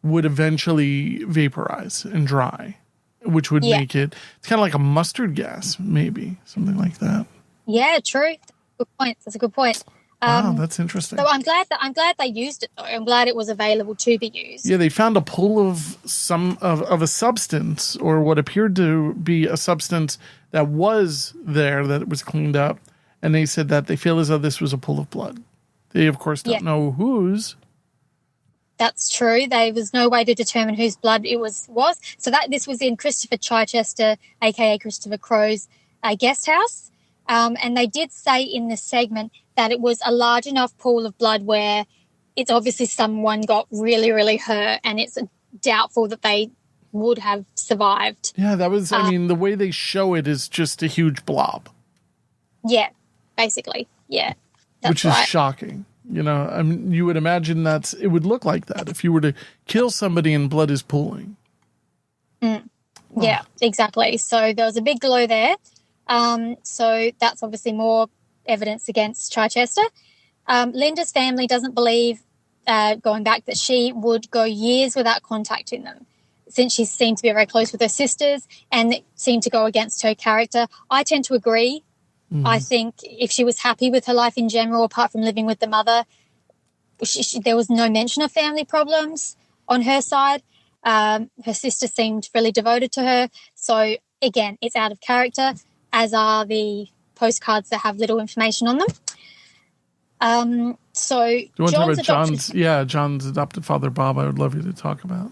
would eventually vaporize and dry, which would make it's kind of like a mustard gas, maybe something like that. Yeah, true. Good point. That's a good point. Wow, that's interesting. So I'm glad they used it though. I'm glad it was available to be used. Yeah, they found a pool of a substance, or what appeared to be a substance that was there, that it was cleaned up, and they said that they feel as though this was a pool of blood. They of course don't know whose. That's true. There was no way to determine whose blood it was. So this was in Christopher Chichester, aka Christopher Crow's guest house. And they did say in this segment that it was a large enough pool of blood where it's obviously someone got really, really hurt, and it's doubtful that they would have survived. Yeah, that was, I mean, the way they show it is just a huge blob. Yeah, basically. Yeah. Which is shocking. You know, I mean, you would imagine it would look like that if you were to kill somebody and blood is pooling. Yeah, exactly. So there was a big glow there. So that's obviously more evidence against Chichester. Linda's family doesn't believe, going back, that she would go years without contacting them, since she seemed to be very close with her sisters and it seemed to go against her character. I tend to agree. I think if she was happy with her life in general, apart from living with the mother, there was no mention of family problems on her side. Her sister seemed really devoted to her. So, again, it's out of character, as are the postcards that have little information on them. So do you want to talk about John's adopted father, Bob? I would love you to talk about.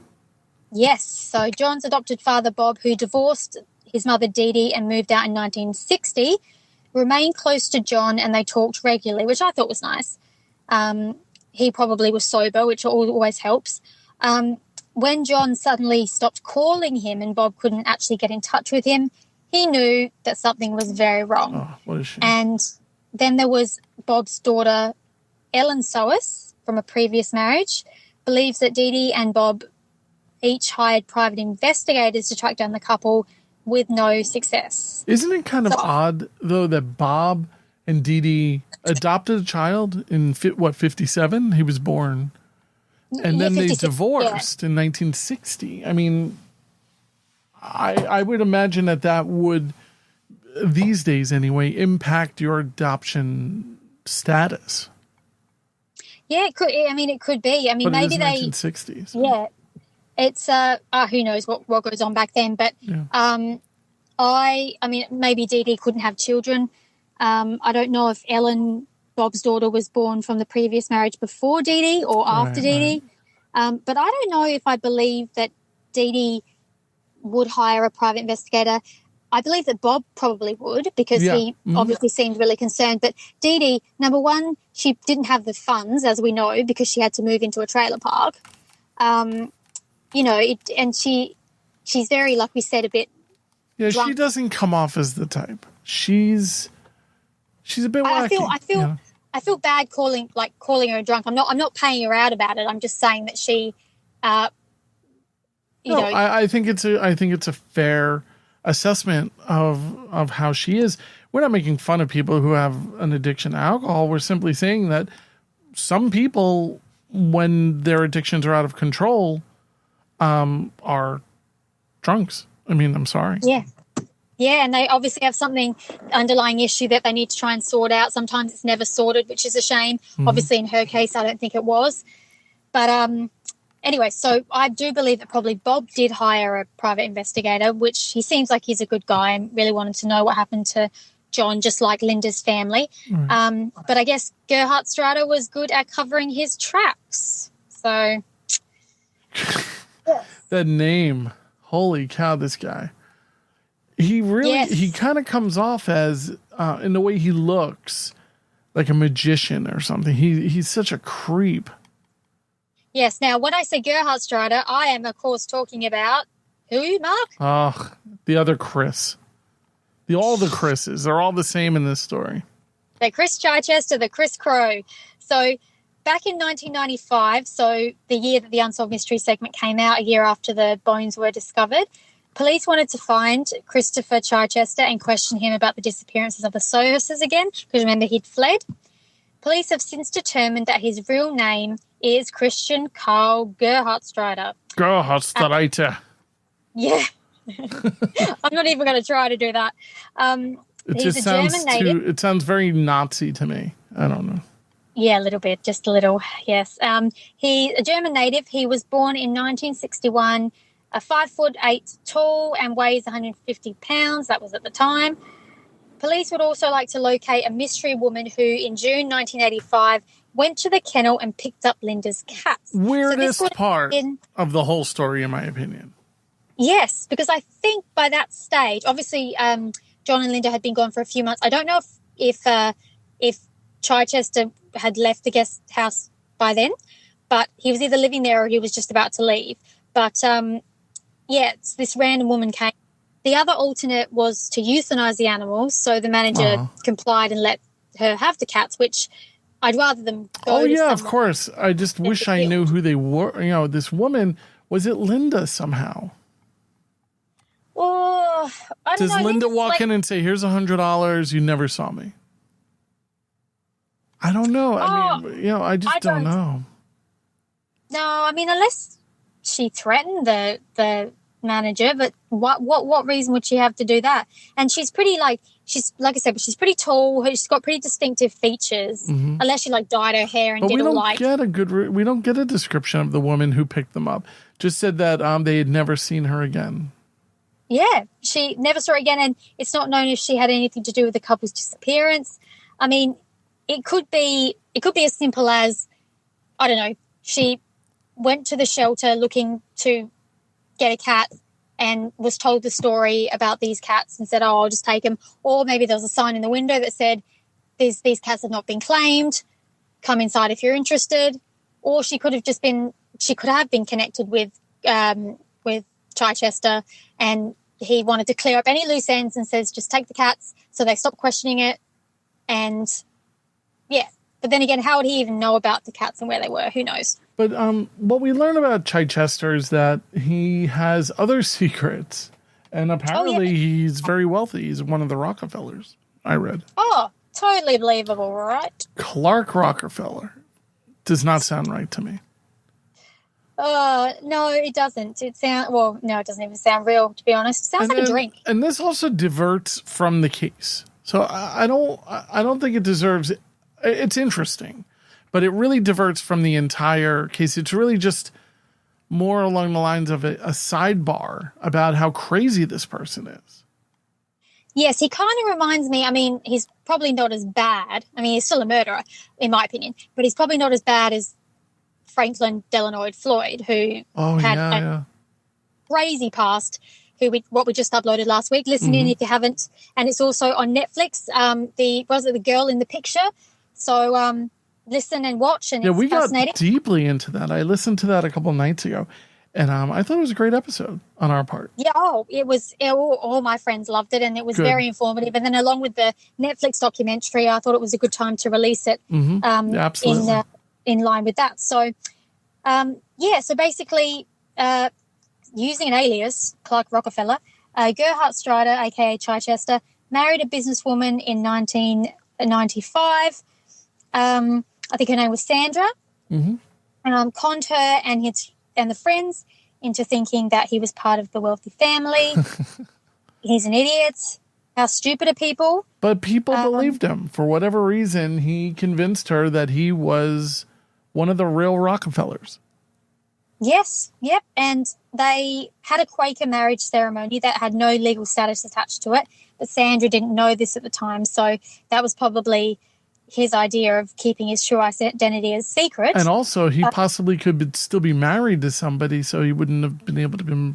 Yes. So John's adopted father, Bob, who divorced his mother, Dee Dee, and moved out in 1960, remained close to John, and they talked regularly, which I thought was nice. He probably was sober, which always helps. When John suddenly stopped calling him and Bob couldn't actually get in touch with him, he knew that something was very wrong. Oh, what a shame. And then there was Bob's daughter, Ellen Sohus, from a previous marriage, believes that Dee Dee and Bob each hired private investigators to track down the couple, with no success. Isn't it kind of odd, though, that Bob and Dee Dee adopted a child in, 57? He was born. And then they divorced in 1960. I mean, I would imagine that would, these days anyway, impact your adoption status. Yeah, it could. I mean, it could be. I mean, but maybe it is 1960s. Yeah. It's who knows what goes on back then, but I mean, maybe Dee Dee couldn't have children. I don't know if Ellen, Bob's daughter, was born from the previous marriage before Dee Dee or after Dee Dee. But I don't know if I believe that Dee Dee would hire a private investigator. I believe that Bob probably would, because he obviously seemed really concerned. But Dee Dee, number one, she didn't have the funds, as we know, because she had to move into a trailer park. You know, and she's very, like we said, a bit. Yeah, drunk. She doesn't come off as the type. She's a bit wacky. I feel bad calling her drunk. I'm not paying her out about it. I'm just saying that she, I think it's a fair assessment of how she is. We're not making fun of people who have an addiction to alcohol. We're simply saying that some people, when their addictions are out of control, are drunks. I mean, I'm sorry. Yeah. Yeah, and they obviously have something, underlying issue that they need to try and sort out. Sometimes it's never sorted, which is a shame. Obviously, in her case, I don't think it was. But anyway, so I do believe that probably Bob did hire a private investigator, which he seems like he's a good guy and really wanted to know what happened to John, just like Linda's family. Right. But I guess Gerhard Strada was good at covering his tracks. So... That name, holy cow, this guy. He really, he kind of comes off as, in the way he looks, like a magician or something. He's such a creep. Yes. Now, when I say Gerhard Strada, I am, of course, talking about who, Mark? Oh, the other Chris. All the Chris's. They're all the same in this story. The Chris Chichester, the Chris Crow. So back in 1995, so the year that the Unsolved Mystery segment came out, a year after the bones were discovered, police wanted to find Christopher Chichester and question him about the disappearances of the Sohuses again, because remember, he'd fled. Police have since determined that his real name is Christian Karl Gerhardtstreiter. Gerhardtstreiter. Yeah. I'm not even going to try to do that. He's a German native. It sounds very Nazi to me. I don't know. Yeah, a little bit, just a little, yes. He's a German native. He was born in 1961, 5'8" tall and weighs 150 pounds. That was at the time. Police would also like to locate a mystery woman who, in June 1985, went to the kennel and picked up Linda's cats. Weirdest part of the whole story, in my opinion. Yes, because I think by that stage, obviously, John and Linda had been gone for a few months. I don't know if Chichester had left the guest house by then, but he was either living there or he was just about to leave. But, it's this random woman came. The other alternate was to euthanize the animals, so the manager complied and let her have the cats, which I'd rather them go. Oh, yeah, of course. I just wish I knew who they were. You know, this woman, was it Linda somehow? Oh, I don't know. Does Linda walk in and say, here's $100, you never saw me? I don't know. I mean, I just don't know. No, I mean, unless she threatened the manager, but what reason would she have to do that? And she's pretty she's like I said, but she's pretty tall. She's got pretty distinctive features. Mm-hmm. Unless she dyed her hair and we don't get a description of the woman who picked them up. Just said that they had never seen her again. Yeah, she never saw her again, and it's not known if she had anything to do with the couple's disappearance. I mean, it could be as simple as, I don't know, she went to the shelter looking to get a cat and was told the story about these cats and said, I'll just take them. Or maybe there was a sign in the window that said, these cats have not been claimed. Come inside if you're interested. Or she could have been connected with Chichester, and he wanted to clear up any loose ends and says, just take the cats. So they stopped questioning it. And yeah, but then again, how would he even know about the cats and where they were? Who knows? But what we learn about Chichester is that he has other secrets, and apparently he's very wealthy. He's one of the Rockefellers, I read. Oh, totally believable, right? Clark Rockefeller. Does not sound right to me. No, it doesn't. It doesn't even sound real, to be honest. It sounds like a drink. And this also diverts from the case. So I don't think it deserves it. It's interesting, but it really diverts from the entire case. It's really just more along the lines of a sidebar about how crazy this person is. Yes, he kind of reminds me, I mean, he's probably not as bad. I mean, he's still a murderer, in my opinion, but he's probably not as bad as Franklin Delanoid Floyd, who had a crazy past, what we just uploaded last week. Listen in if you haven't. And it's also on Netflix, the girl in the picture. So listen and watch, and we got deeply into that. I listened to that a couple of nights ago, and I thought it was a great episode on our part. Yeah, it was. All my friends loved it, and it was very informative. And then along with the Netflix documentary, I thought it was a good time to release it. Absolutely. In line with that. So, so basically, using an alias, Clark Rockefeller, Gerhardtstreiter, a.k.a. Chichester, married a businesswoman in 1995. I think her name was Sandra. Conned her and the friends into thinking that he was part of the wealthy family. He's an idiot. How stupid are people? But people believed him. For whatever reason, he convinced her that he was one of the real Rockefellers. Yes, yep. And they had a Quaker marriage ceremony that had no legal status attached to it. But Sandra didn't know this at the time. So that was probably his idea of keeping his true identity as secret. And also, he possibly could still be married to somebody, so he wouldn't have been able to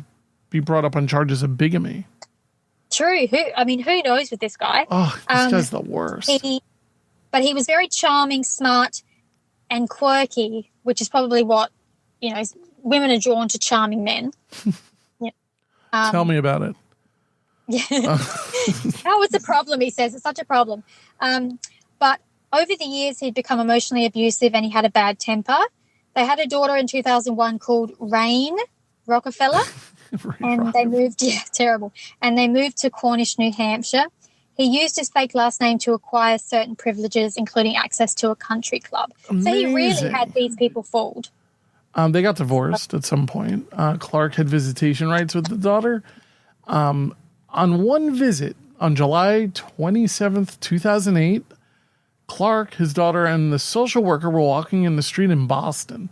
be brought up on charges of bigamy. True. Who knows with this guy? Oh, this guy's the worst. But he was very charming, smart, and quirky, which is probably what, women are drawn to charming men. Tell me about it. Yeah. Oh, it's a problem, he says. It's such a problem. But over the years, he'd become emotionally abusive and he had a bad temper. They had a daughter in 2001 called Rain Rockefeller, and they moved, terrible. And they moved to Cornish, New Hampshire. He used his fake last name to acquire certain privileges, including access to a country club. Amazing. So he really had these people fooled. They got divorced at some point. Clark had visitation rights with the daughter. On one visit on July 27th, 2008, Clark, his daughter, and the social worker were walking in the street in Boston.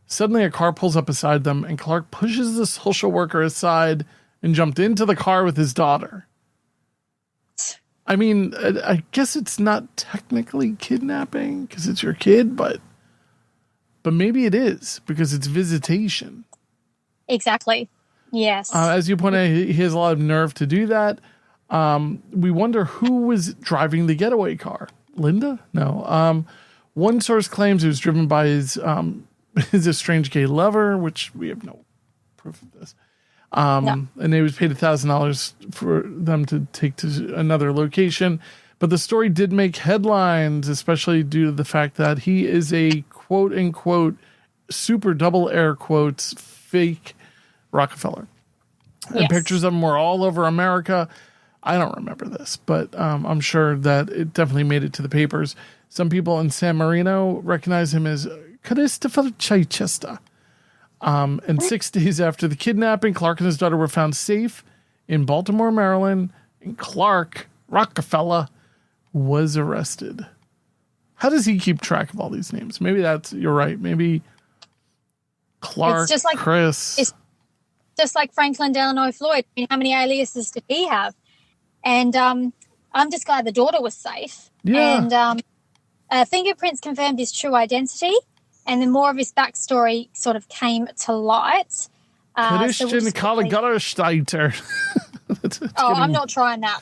Suddenly, a car pulls up beside them, and Clark pushes the social worker aside and jumped into the car with his daughter. I mean, I guess it's not technically kidnapping because it's your kid, but maybe it is because it's visitation. Exactly. Yes. As you point out, he has a lot of nerve to do that. We wonder who was driving the getaway car. Linda? No. One source claims it was driven by his estranged gay lover, which we have no proof of this. No. And he was paid $1,000 for them to take to another location. But the story did make headlines, especially due to the fact that he is a quote unquote super double air quotes fake Rockefeller. And Yes. pictures of him were all over America. I don't remember this, but I'm sure that it definitely made it to the papers. Some people in San Marino recognize him as Christopher Chichester. And 6 days after the kidnapping, Clark and his daughter were found safe in Baltimore, Maryland, and Clark Rockefeller was arrested. How does he keep track of all these names? Maybe you're right. Maybe Clark, It's just like Chris. It's just like Franklin Delano Floyd. I mean, how many aliases did he have? And I'm just glad the daughter was safe. Yeah. And fingerprints confirmed his true identity, and then more of his backstory sort of came to light. Christian Kalligalersteiter. I'm not trying that.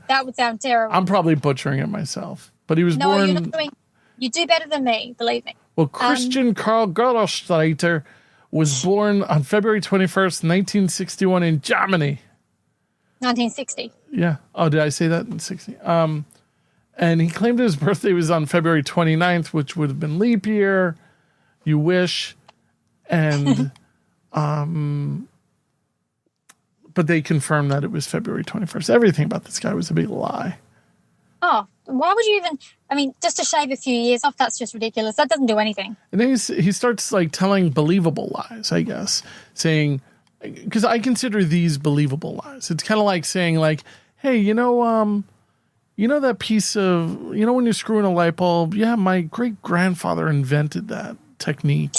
That would sound terrible. I'm probably butchering it myself. But he was No, born... you're not doing... You do better than me, believe me. Well, Christian Kalligalersteiter was born on February 21st, 1961 in Germany. 1960. Yeah. Oh, did I say that in 60? And he claimed his birthday was on February 29th, which would have been leap year. You wish. And, but they confirmed that it was February 21st. Everything about this guy was a big lie. Oh, why would you even... I mean, just to shave a few years off, that's just ridiculous. That doesn't do anything. And then he starts like telling believable lies, I guess, saying, because I consider these believable lies. It's kind of like saying like, hey, you know that piece of, when you screw in a light bulb, yeah, my great grandfather invented that technique,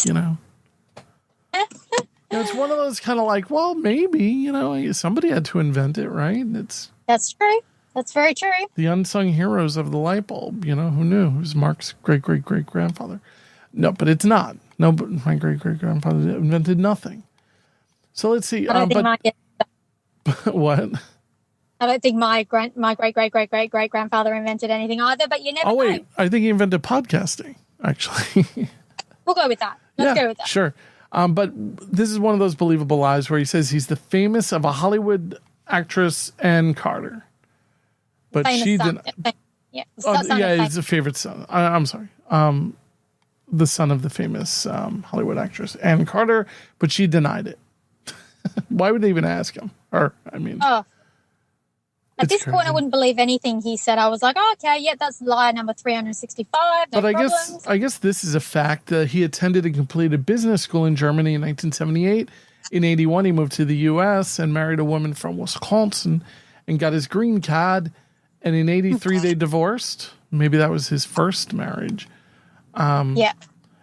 It's one of those kind of like, well, maybe, somebody had to invent it, right? That's true. That's very true. The unsung heroes of the light bulb, who knew? It was Mark's great-great-great-grandfather. No, but it's not. No, but my great-great-grandfather invented nothing. So let's see. I don't think what? I don't think my great-great-great-great-great-grandfather invented anything either, but you never know. Oh, wait. I think he invented podcasting, actually. We'll go with that. Let's go with that. Sure. But this is one of those believable lies where he says he's the famous of a Hollywood actress, Ann Carter. But Famous she son. didn't. Yeah, He's a favorite son. I'm sorry. The son of the famous Hollywood actress, Ann Carter, but she denied it. Why would they even ask him? At this point, I wouldn't believe anything he said. I was like, oh, okay, yeah, that's lie number 365. No but problems. I guess this is a fact. He attended and completed business school in Germany in 1978. In 81, he moved to the U.S. and married a woman from Wisconsin and got his green card. And in 83, they divorced. Maybe that was his first marriage. Yeah.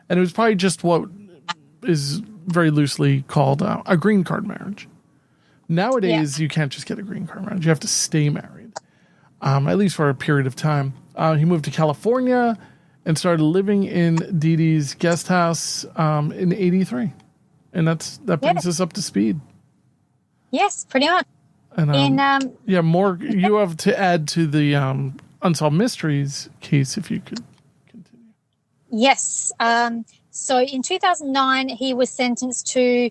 And it was probably just what is very loosely called a green card marriage. Nowadays, you can't just get a green card marriage. You have to stay married, at least for a period of time. He moved to California and started living in Dee Dee's guest house in 83. And that brings us up to speed. Yes, pretty much. And more you have to add to the Unsolved Mysteries case if you could continue. Yes. So in 2009, he was sentenced to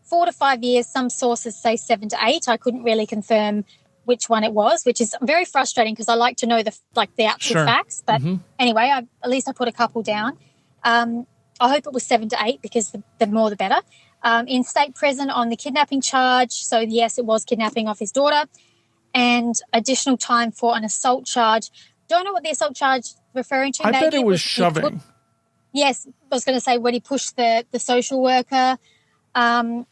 4 to 5 years. Some sources say 7 to 8. I couldn't really confirm which one it was, which is very frustrating because I like to know the actual facts. But anyway, at least I put a couple down. I hope it was 7 to 8 because the more the better. In state prison on the kidnapping charge. So, yes, it was kidnapping of his daughter. And additional time for an assault charge. Don't know what the assault charge referring to. I bet it was shoving. Yes, I was going to say when he pushed the social worker. 2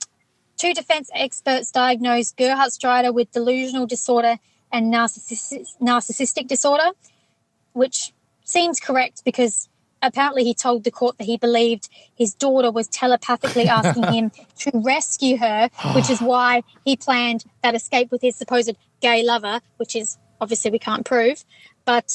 defense experts diagnosed Gerhard Strider with delusional disorder and narcissistic disorder, which seems correct because apparently he told the court that he believed his daughter was telepathically asking him to rescue her, which is why he planned that escape with his supposed gay lover, which is obviously we can't prove, but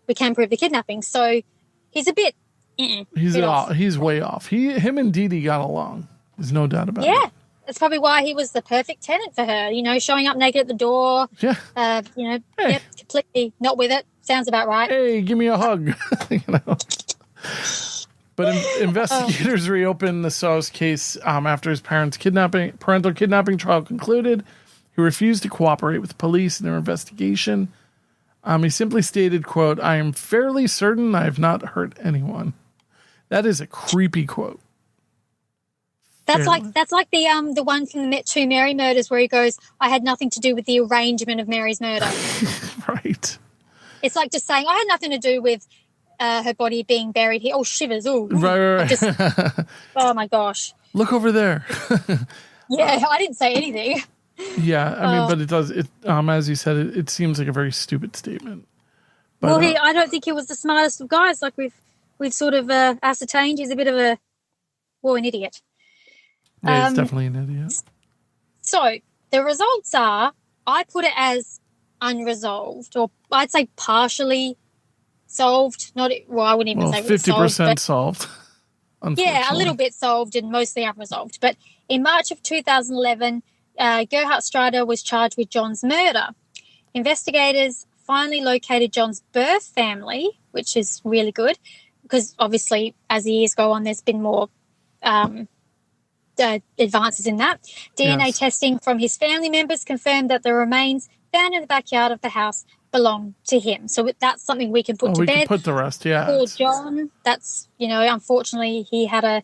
we can prove the kidnapping. So he's a bit He's way off. Him and Dee Dee got along. There's no doubt about it. Yeah. That's probably why he was the perfect tenant for her, showing up naked at the door. Yeah. Yep, completely not with it. Sounds about right. Hey, give me a hug. But investigators reopened the Sohus case after his parental kidnapping trial concluded. He refused to cooperate with the police in their investigation. He simply stated, quote, "I am fairly certain I have not hurt anyone." That is a creepy quote. That's like the one from the 2 Mary murders where he goes, "I had nothing to do with the arrangement of Mary's murder." Right. It's like just saying, "I had nothing to do with her body being buried here." Oh, shivers! Oh, right. Oh my gosh! Look over there. Yeah, I didn't say anything. Yeah, I mean, but it does. It as you said, it seems like a very stupid statement. But, well, I don't think he was the smartest of guys. Like we've sort of ascertained, he's a bit of an idiot. Yeah, he's definitely an idiot. So the results are, I put it as unresolved, or I'd say partially solved. I wouldn't even say 50% solved. Yeah, a little bit solved and mostly unresolved. But in March of 2011, Gerhard Strider was charged with John's murder. Investigators finally located John's birth family, which is really good because obviously as the years go on, there's been more advances in that. DNA testing from his family members confirmed that the remains found in the backyard of the house belong to him. So that's something we can put to bed. We can put the rest, yeah. Poor John, that's, unfortunately he had a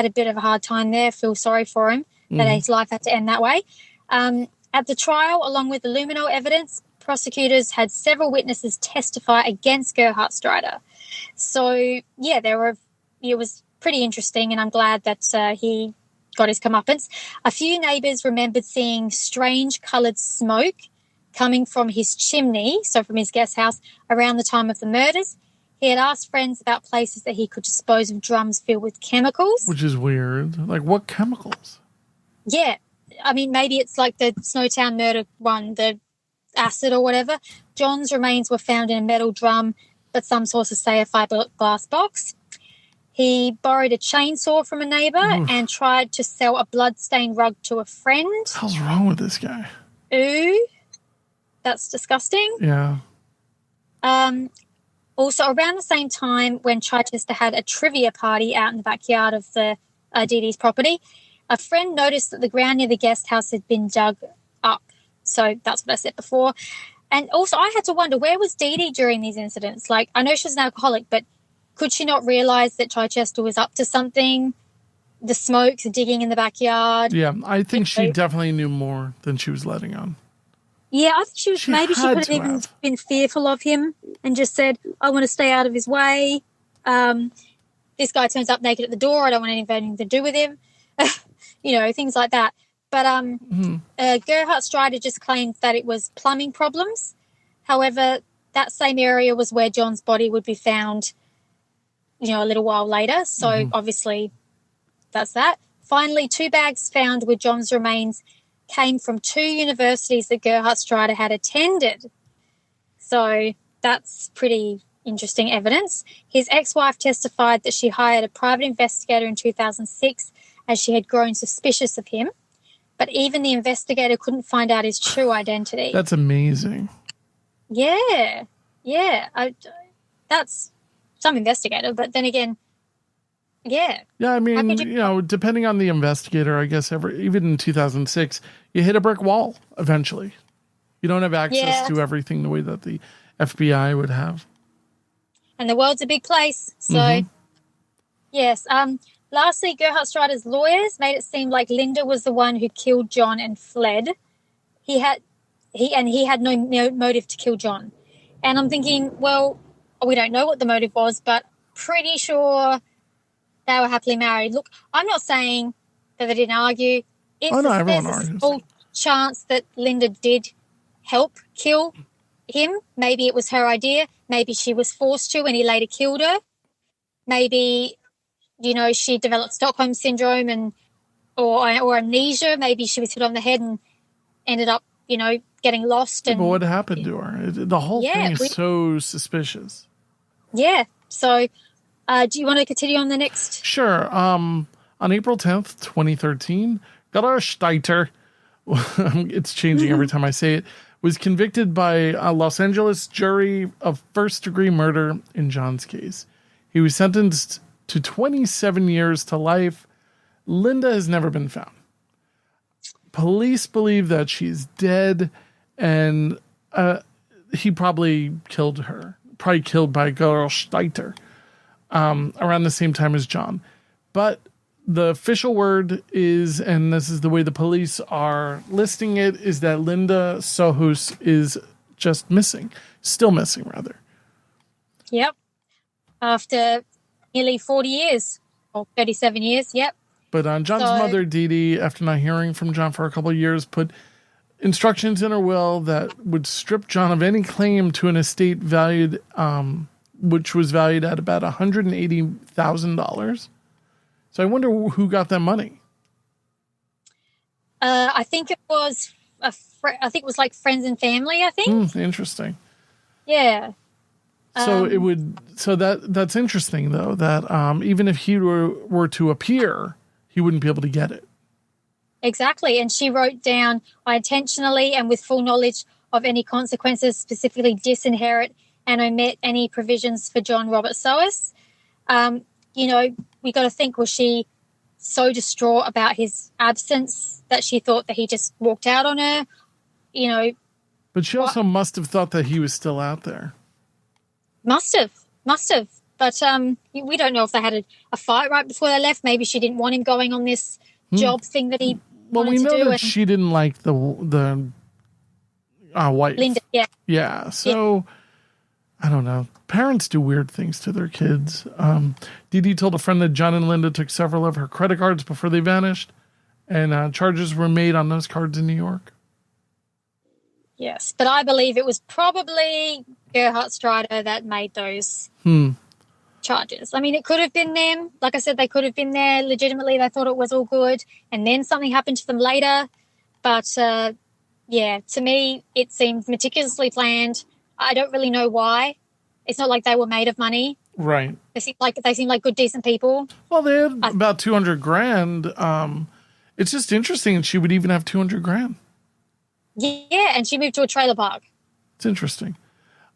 bit of a hard time there. Feel sorry for him that his life had to end that way. At the trial, along with the luminol evidence, prosecutors had several witnesses testify against Gerhard Strider. So, yeah, it was pretty interesting, and I'm glad that he got his comeuppance. A few neighbours remembered seeing strange coloured smoke coming from his chimney, so from his guest house, around the time of the murders. He had asked friends about places that he could dispose of drums filled with chemicals. Which is weird. Like, what chemicals? Yeah. I mean, maybe it's like the Snowtown murder one, the acid or whatever. John's remains were found in a metal drum, but some sources say a fiberglass box. He borrowed a chainsaw from a neighbour and tried to sell a blood-stained rug to a friend. What the hell's wrong with this guy? Ooh, that's disgusting. Yeah. Also, around the same time when Chichester had a trivia party out in the backyard of the Dee Dee's property, a friend noticed that the ground near the guest house had been dug up. So that's what I said before. And also I had to wonder, where was Dee Dee during these incidents? Like, I know she's an alcoholic, but could she not realise that Chichester was up to something? The smoke, the digging in the backyard. Yeah, I think she definitely knew more than she was letting on. Yeah, I think she was. Maybe she could have even been fearful of him and just said, "I want to stay out of his way." This guy turns up naked at the door. I don't want anything to do with him. Things like that. But Gerhard Strider just claimed that it was plumbing problems. However, that same area was where John's body would be found, a little while later. So obviously that's that. Finally, 2 bags found with John's remains came from 2 universities that Gerhard Strider had attended. So that's pretty interesting evidence. His ex-wife testified that she hired a private investigator in 2006 as she had grown suspicious of him. But even the investigator couldn't find out his true identity. That's amazing. Yeah. That's some investigator, but then again, yeah. Yeah, I mean, depending on the investigator, I guess even in 2006, you hit a brick wall eventually. You don't have access to everything the way that the FBI would have. And the world's a big place. So, yes. Lastly, Gerhard Strider's lawyers made it seem like Linda was the one who killed John and fled. He had no motive to kill John. And I'm thinking, well, we don't know what the motive was, but pretty sure they were happily married. Look, I'm not saying that they didn't argue. Everyone There's argues. a small chance that Linda did help kill him. Maybe it was her idea. Maybe she was forced to and he later killed her. Maybe, she developed Stockholm syndrome or amnesia. Maybe she was hit on the head and ended up, getting lost. But what happened to her? The whole thing is so suspicious. Yeah. So do you want to continue on the next? Sure. On April 10th, 2013, Gunnar Steiter, it's changing every time I say it, was convicted by a Los Angeles jury of first-degree murder in John's case. He was sentenced to 27 years to life. Linda has never been found. Police believe that she's dead, and he probably killed her. Probably killed by Gunnar Steiter around the same time as John. But the official word is, and this is the way the police are listing it, is that Linda Sohus is just missing. Still missing, rather. Yep. After nearly 40 years, or 37 years, yep. But John's mother, Dee Dee, after not hearing from John for a couple of years, put instructions in her will that would strip John of any claim to an estate valued, which was valued at about $180,000. So I wonder who got that money. I think it was like friends and family. I think. Interesting. Yeah. So that's interesting though. That even if he were to appear, he wouldn't be able to get it. Exactly, and she wrote down, "I intentionally and with full knowledge of any consequences, specifically disinherit and omit any provisions for John Robert Sohus." We got to think, was she so distraught about his absence that she thought that he just walked out on her? But she also must have thought that he was still out there. Must have. But we don't know if they had a fight right before they left. Maybe she didn't want him going on this job thing that he wanted to do. Well, we know that she didn't like the wife. Linda, yeah. Yeah, so... Yeah. I don't know. Parents do weird things to their kids. Dee Dee told a friend that John and Linda took several of her credit cards before they vanished, and charges were made on those cards in New York. Yes, but I believe it was probably Gerhard Strider that made those charges. I mean, it could have been them. Like I said, they could have been there legitimately. They thought it was all good, and then something happened to them later. But, to me, it seemed meticulously planned. I don't really know why. It's not like they were made of money. Right. They seem like good, decent people. Well, they had about $200,000. It's just interesting that she would even have $200,000. Yeah, and she moved to a trailer park. It's interesting.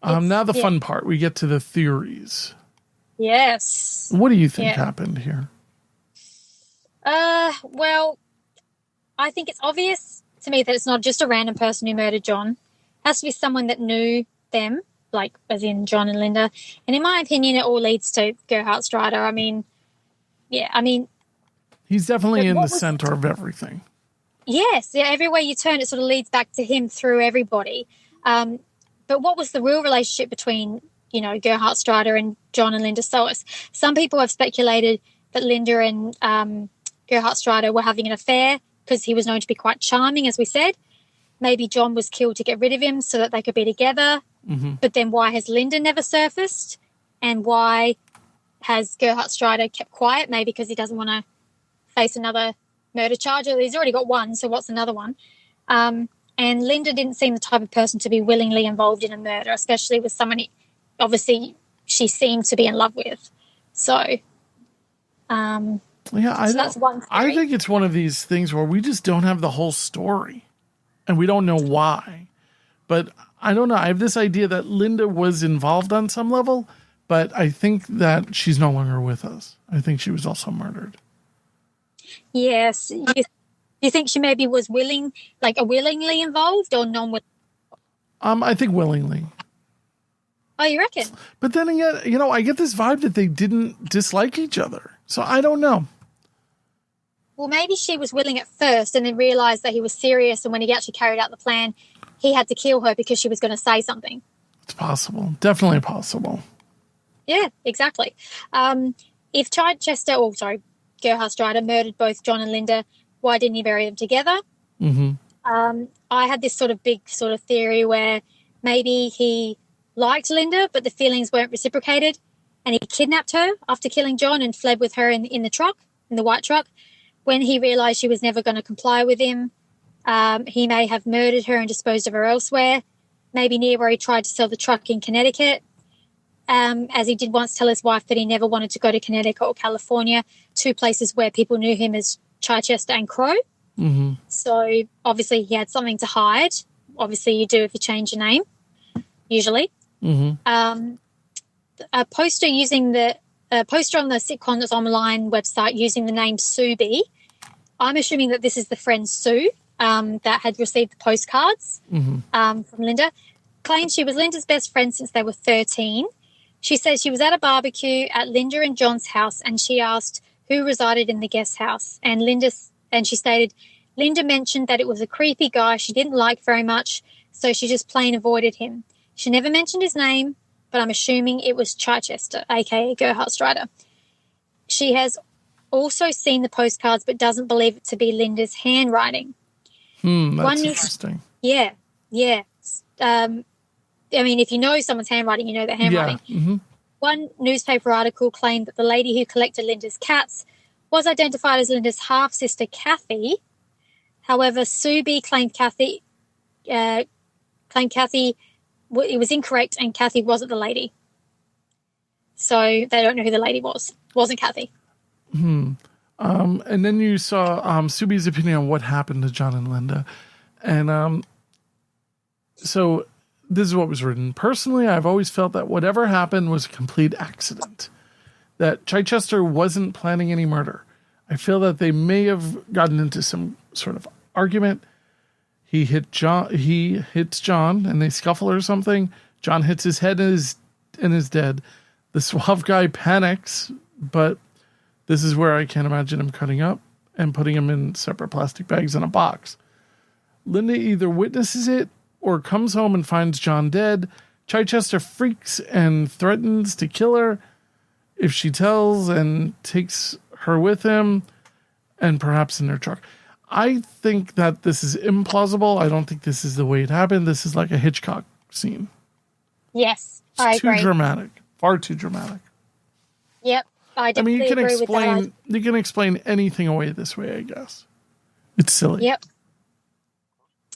Now the fun part. We get to the theories. Yes. What do you think happened here? Well, I think it's obvious to me that it's not just a random person who murdered John. It has to be someone that knew them, like as in John and Linda. And in my opinion, it all leads to Gerhard Strider. I mean, he's definitely in the center of everything. Yes, everywhere you turn, it sort of leads back to him through everybody. But what was the real relationship between, Gerhard Strider and John and Linda Sohus? Some people have speculated that Linda and Gerhard Strider were having an affair because he was known to be quite charming, as we said. Maybe John was killed to get rid of him so that they could be together. Mm-hmm. But then why has Linda never surfaced? And why has Gerhard Strider kept quiet? Maybe because he doesn't want to face another murder charge. He's already got one, so what's another one? And Linda didn't seem the type of person to be willingly involved in a murder, especially with someone obviously she seemed to be in love with. So, that's one theory. I think it's one of these things where we just don't have the whole story. And we don't know why. But I don't know. I have this idea that Linda was involved on some level, but I think that she's no longer with us. I think she was also murdered. Yes. You think she maybe was willingly involved or non-willing? I think willingly. Oh, you reckon? But then again, you know, I get this vibe that they didn't dislike each other. So I don't know. Well, maybe she was willing at first and then realised that he was serious, and when he actually carried out the plan, he had to kill her because she was going to say something. It's possible. Definitely possible. Yeah, exactly. If Gerhard Strider murdered both John and Linda, why didn't he bury them together? Mm-hmm. I had this sort of big sort of theory where maybe he liked Linda, but the feelings weren't reciprocated, and he kidnapped her after killing John and fled with her in the truck, in the white truck. When he realised she was never going to comply with him, he may have murdered her and disposed of her elsewhere, maybe near where he tried to sell the truck in Connecticut, as he did once tell his wife that he never wanted to go to Connecticut or California, two places where people knew him as Chichester and Crow. Mm-hmm. So obviously he had something to hide. Obviously you do if you change your name, usually. Mm-hmm. A poster on the Sitcoms Online website using the name Sue B. I'm assuming that this is the friend Sue that had received the postcards from Linda. Claims she was Linda's best friend since they were 13. She says she was at a barbecue at Linda and John's house, and she asked who resided in the guest house. And she stated, Linda mentioned that it was a creepy guy she didn't like very much, so she just plain avoided him. She never mentioned his name, but I'm assuming it was Chichester, a.k.a. Gerhard Strider. She has also seen the postcards but doesn't believe it to be Linda's handwriting. That's interesting. Yeah. I mean, if you know someone's handwriting, you know their handwriting. Yeah. Mm-hmm. One newspaper article claimed that the lady who collected Linda's cats was identified as Linda's half-sister, Kathy. However, Sue B. claimed Kathy it was incorrect, and Kathy wasn't the lady. So they don't know who the lady was. Wasn't Kathy. And then you saw Subi's opinion on what happened to John and Linda. And so this is what was written. Personally, I've always felt that whatever happened was a complete accident. That Chichester wasn't planning any murder. I feel that they may have gotten into some sort of argument. He hits John and they scuffle or something. John hits his head and is dead. The suave guy panics, but this is where I can't imagine him cutting up and putting him in separate plastic bags in a box. Linda either witnesses it or comes home and finds John dead. Chichester freaks and threatens to kill her if she tells, and takes her with him and perhaps in their truck. I think that this is implausible. I don't think this is the way it happened. This is like a Hitchcock scene. Yes, I agree. Too dramatic. Far too dramatic. Yep. I mean, you can explain anything away this way, I guess. It's silly. Yep.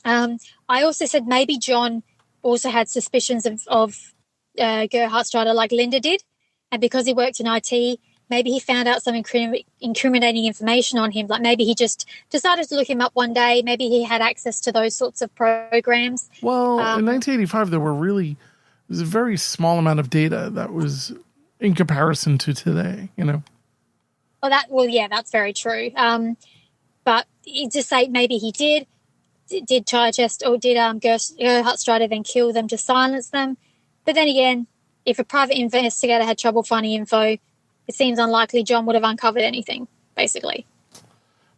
I also said maybe John also had suspicions of Gerhard Strider like Linda did, and because he worked in IT, maybe he found out some incriminating information on him. Like maybe he just decided to look him up one day. Maybe he had access to those sorts of programs. Well, in 1985, there was a very small amount of data that was in comparison to today, you know? Yeah, that's very true. But you just say maybe he did Chichester or did Gerhard Strider then kill them to silence them? But then again, if a private investigator had trouble finding info, it seems unlikely John would have uncovered anything, basically.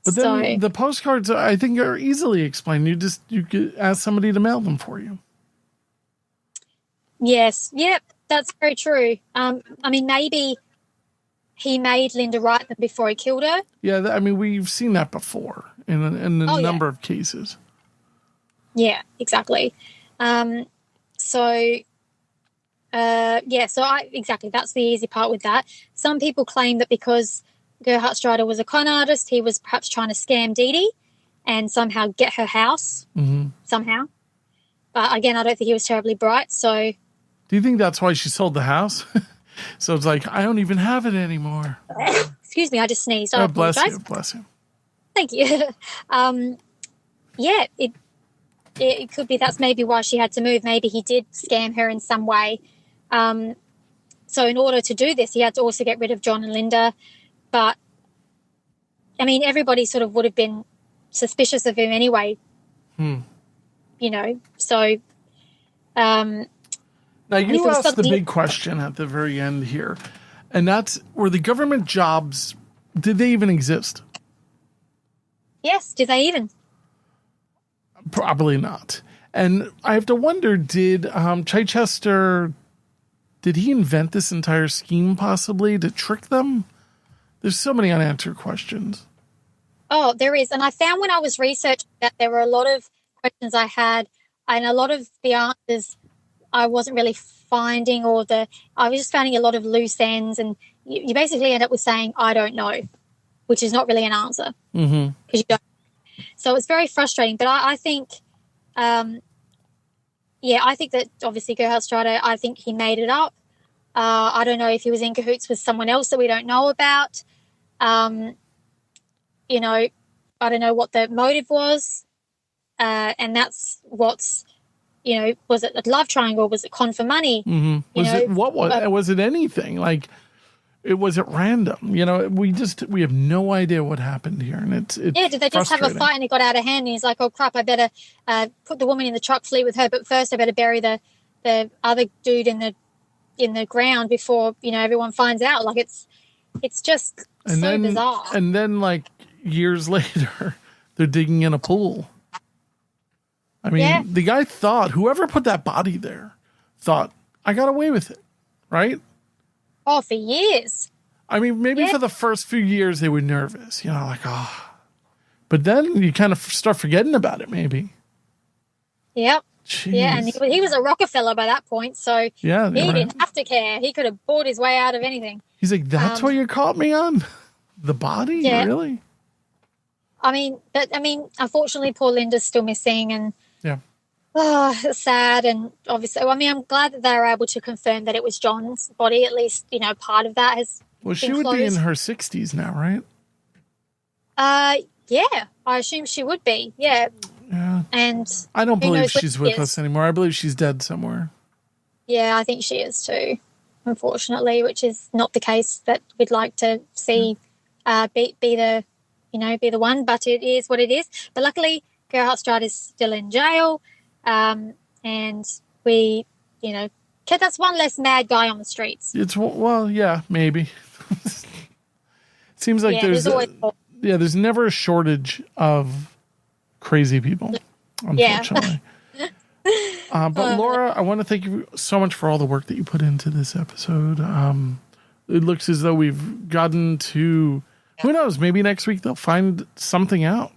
But then the postcards, I think, are easily explained. You could ask somebody to mail them for you. Yes. Yep. That's very true. I mean, maybe he made Linda write them before he killed her. Yeah. I mean, we've seen that before in a number of cases. Yeah, exactly. Exactly. That's the easy part with that. Some people claim that because Gerhard Strider was a con artist, he was perhaps trying to scam Dee Dee and somehow get her house somehow. But again, I don't think he was terribly bright. So, do you think that's why she sold the house? So it's like, I don't even have it anymore. Excuse me, I just sneezed. I apologize. Bless you. Thank you. It could be that's maybe why she had to move. Maybe he did scam her in some way. So in order to do this, he had to also get rid of John and Linda. But, I mean, everybody sort of would have been suspicious of him anyway. You know, so Now, you asked the big question at the very end here, and that's, were the government jobs, did they even exist? Yes, did they even? Probably not. And I have to wonder, did Chichester, did he invent this entire scheme possibly to trick them? There's so many unanswered questions. Oh, there is. And I found when I was researching that there were a lot of questions I had, and a lot of the answers I wasn't really finding, I was just finding a lot of loose ends, and you basically end up with saying, I don't know, which is not really an answer. Mm-hmm. Because you don't. So it's very frustrating. But I think, I think that obviously Gerhard Strader, I think he made it up. I don't know if he was in cahoots with someone else that we don't know about. I don't know what the motive was. And that's what's, was it a love triangle? Was it con for money? Mm-hmm. Was it anything? Like, was it random? We have no idea what happened here. And it's did they just have a fight and it got out of hand and he's like, oh crap, I better put the woman in the truck, flee with her, but first I better bury the other dude in the ground before, everyone finds out. Like, it's just bizarre. And then, like, years later, they're digging in a pool. I mean, the guy thought, whoever put that body there, thought, I got away with it, right? Oh, for years. I mean, maybe for the first few years they were nervous, But then you kind of start forgetting about it, maybe. Yep. Jeez. Yeah, and he was a Rockefeller by that point, so he didn't have to care. He could have bought his way out of anything. He's like, that's what you caught me on? The body? Yeah. Really? I mean, unfortunately, poor Linda's still missing, and it's sad. And obviously, I'm glad that they were able to confirm that it was John's body. At least, part of that has. Well, she would be in her 60s now, right? Yeah, I assume she would be. Yeah. Yeah. And I don't believe she's with us anymore. I believe she's dead somewhere. Yeah, I think she is too, unfortunately, which is not the case that we'd like to see be the one, but it is what it is. But luckily, Gerhard Strader is still in jail, and we, that's one less mad guy on the streets. Maybe. Seems like there's never a shortage of crazy people, unfortunately. But Laura, I want to thank you so much for all the work that you put into this episode. It looks as though we've gotten to, who knows, maybe next week they'll find something out.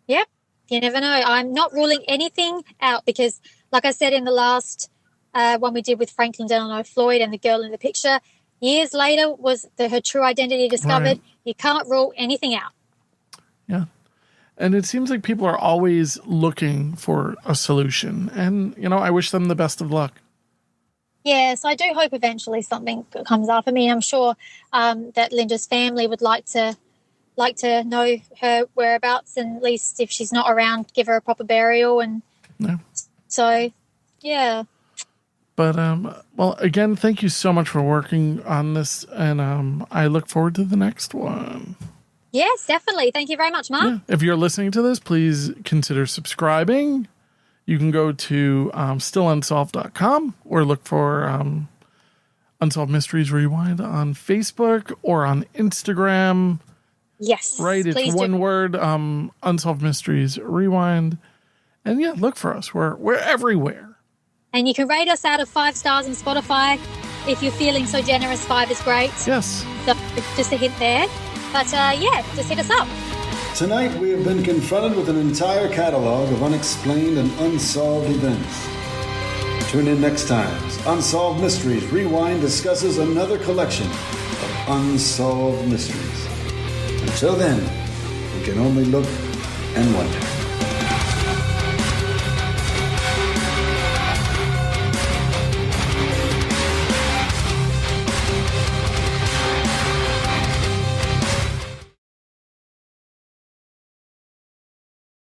Yep. You never know. I'm not ruling anything out because, like I said in the last one we did with Franklin Delano Floyd and the girl in the picture, years later was her true identity discovered. Right. You can't rule anything out. Yeah. And it seems like people are always looking for a solution. And, I wish them the best of luck. Yes, I do hope eventually something comes up. I mean, I'm sure that Linda's family would like to know her whereabouts, and at least if she's not around, give her a proper burial. And so, yeah. But, again, thank you so much for working on this. And I look forward to the next one. Yes, definitely. Thank you very much, Mark. Yeah. If you're listening to this, please consider subscribing. You can go to stillunsolved.com or look for Unsolved Mysteries Rewind on Facebook or on Instagram. Yes. Right? It's one word, Unsolved Mysteries Rewind. And look for us. We're everywhere. And you can rate us out of 5 stars on Spotify. If you're feeling so generous, 5 is great. Yes. So just a hint there. But, just hit us up. Tonight, we have been confronted with an entire catalog of unexplained and unsolved events. Tune in next time as Unsolved Mysteries Rewind discusses another collection of unsolved mysteries. Until then, we can only look and wonder.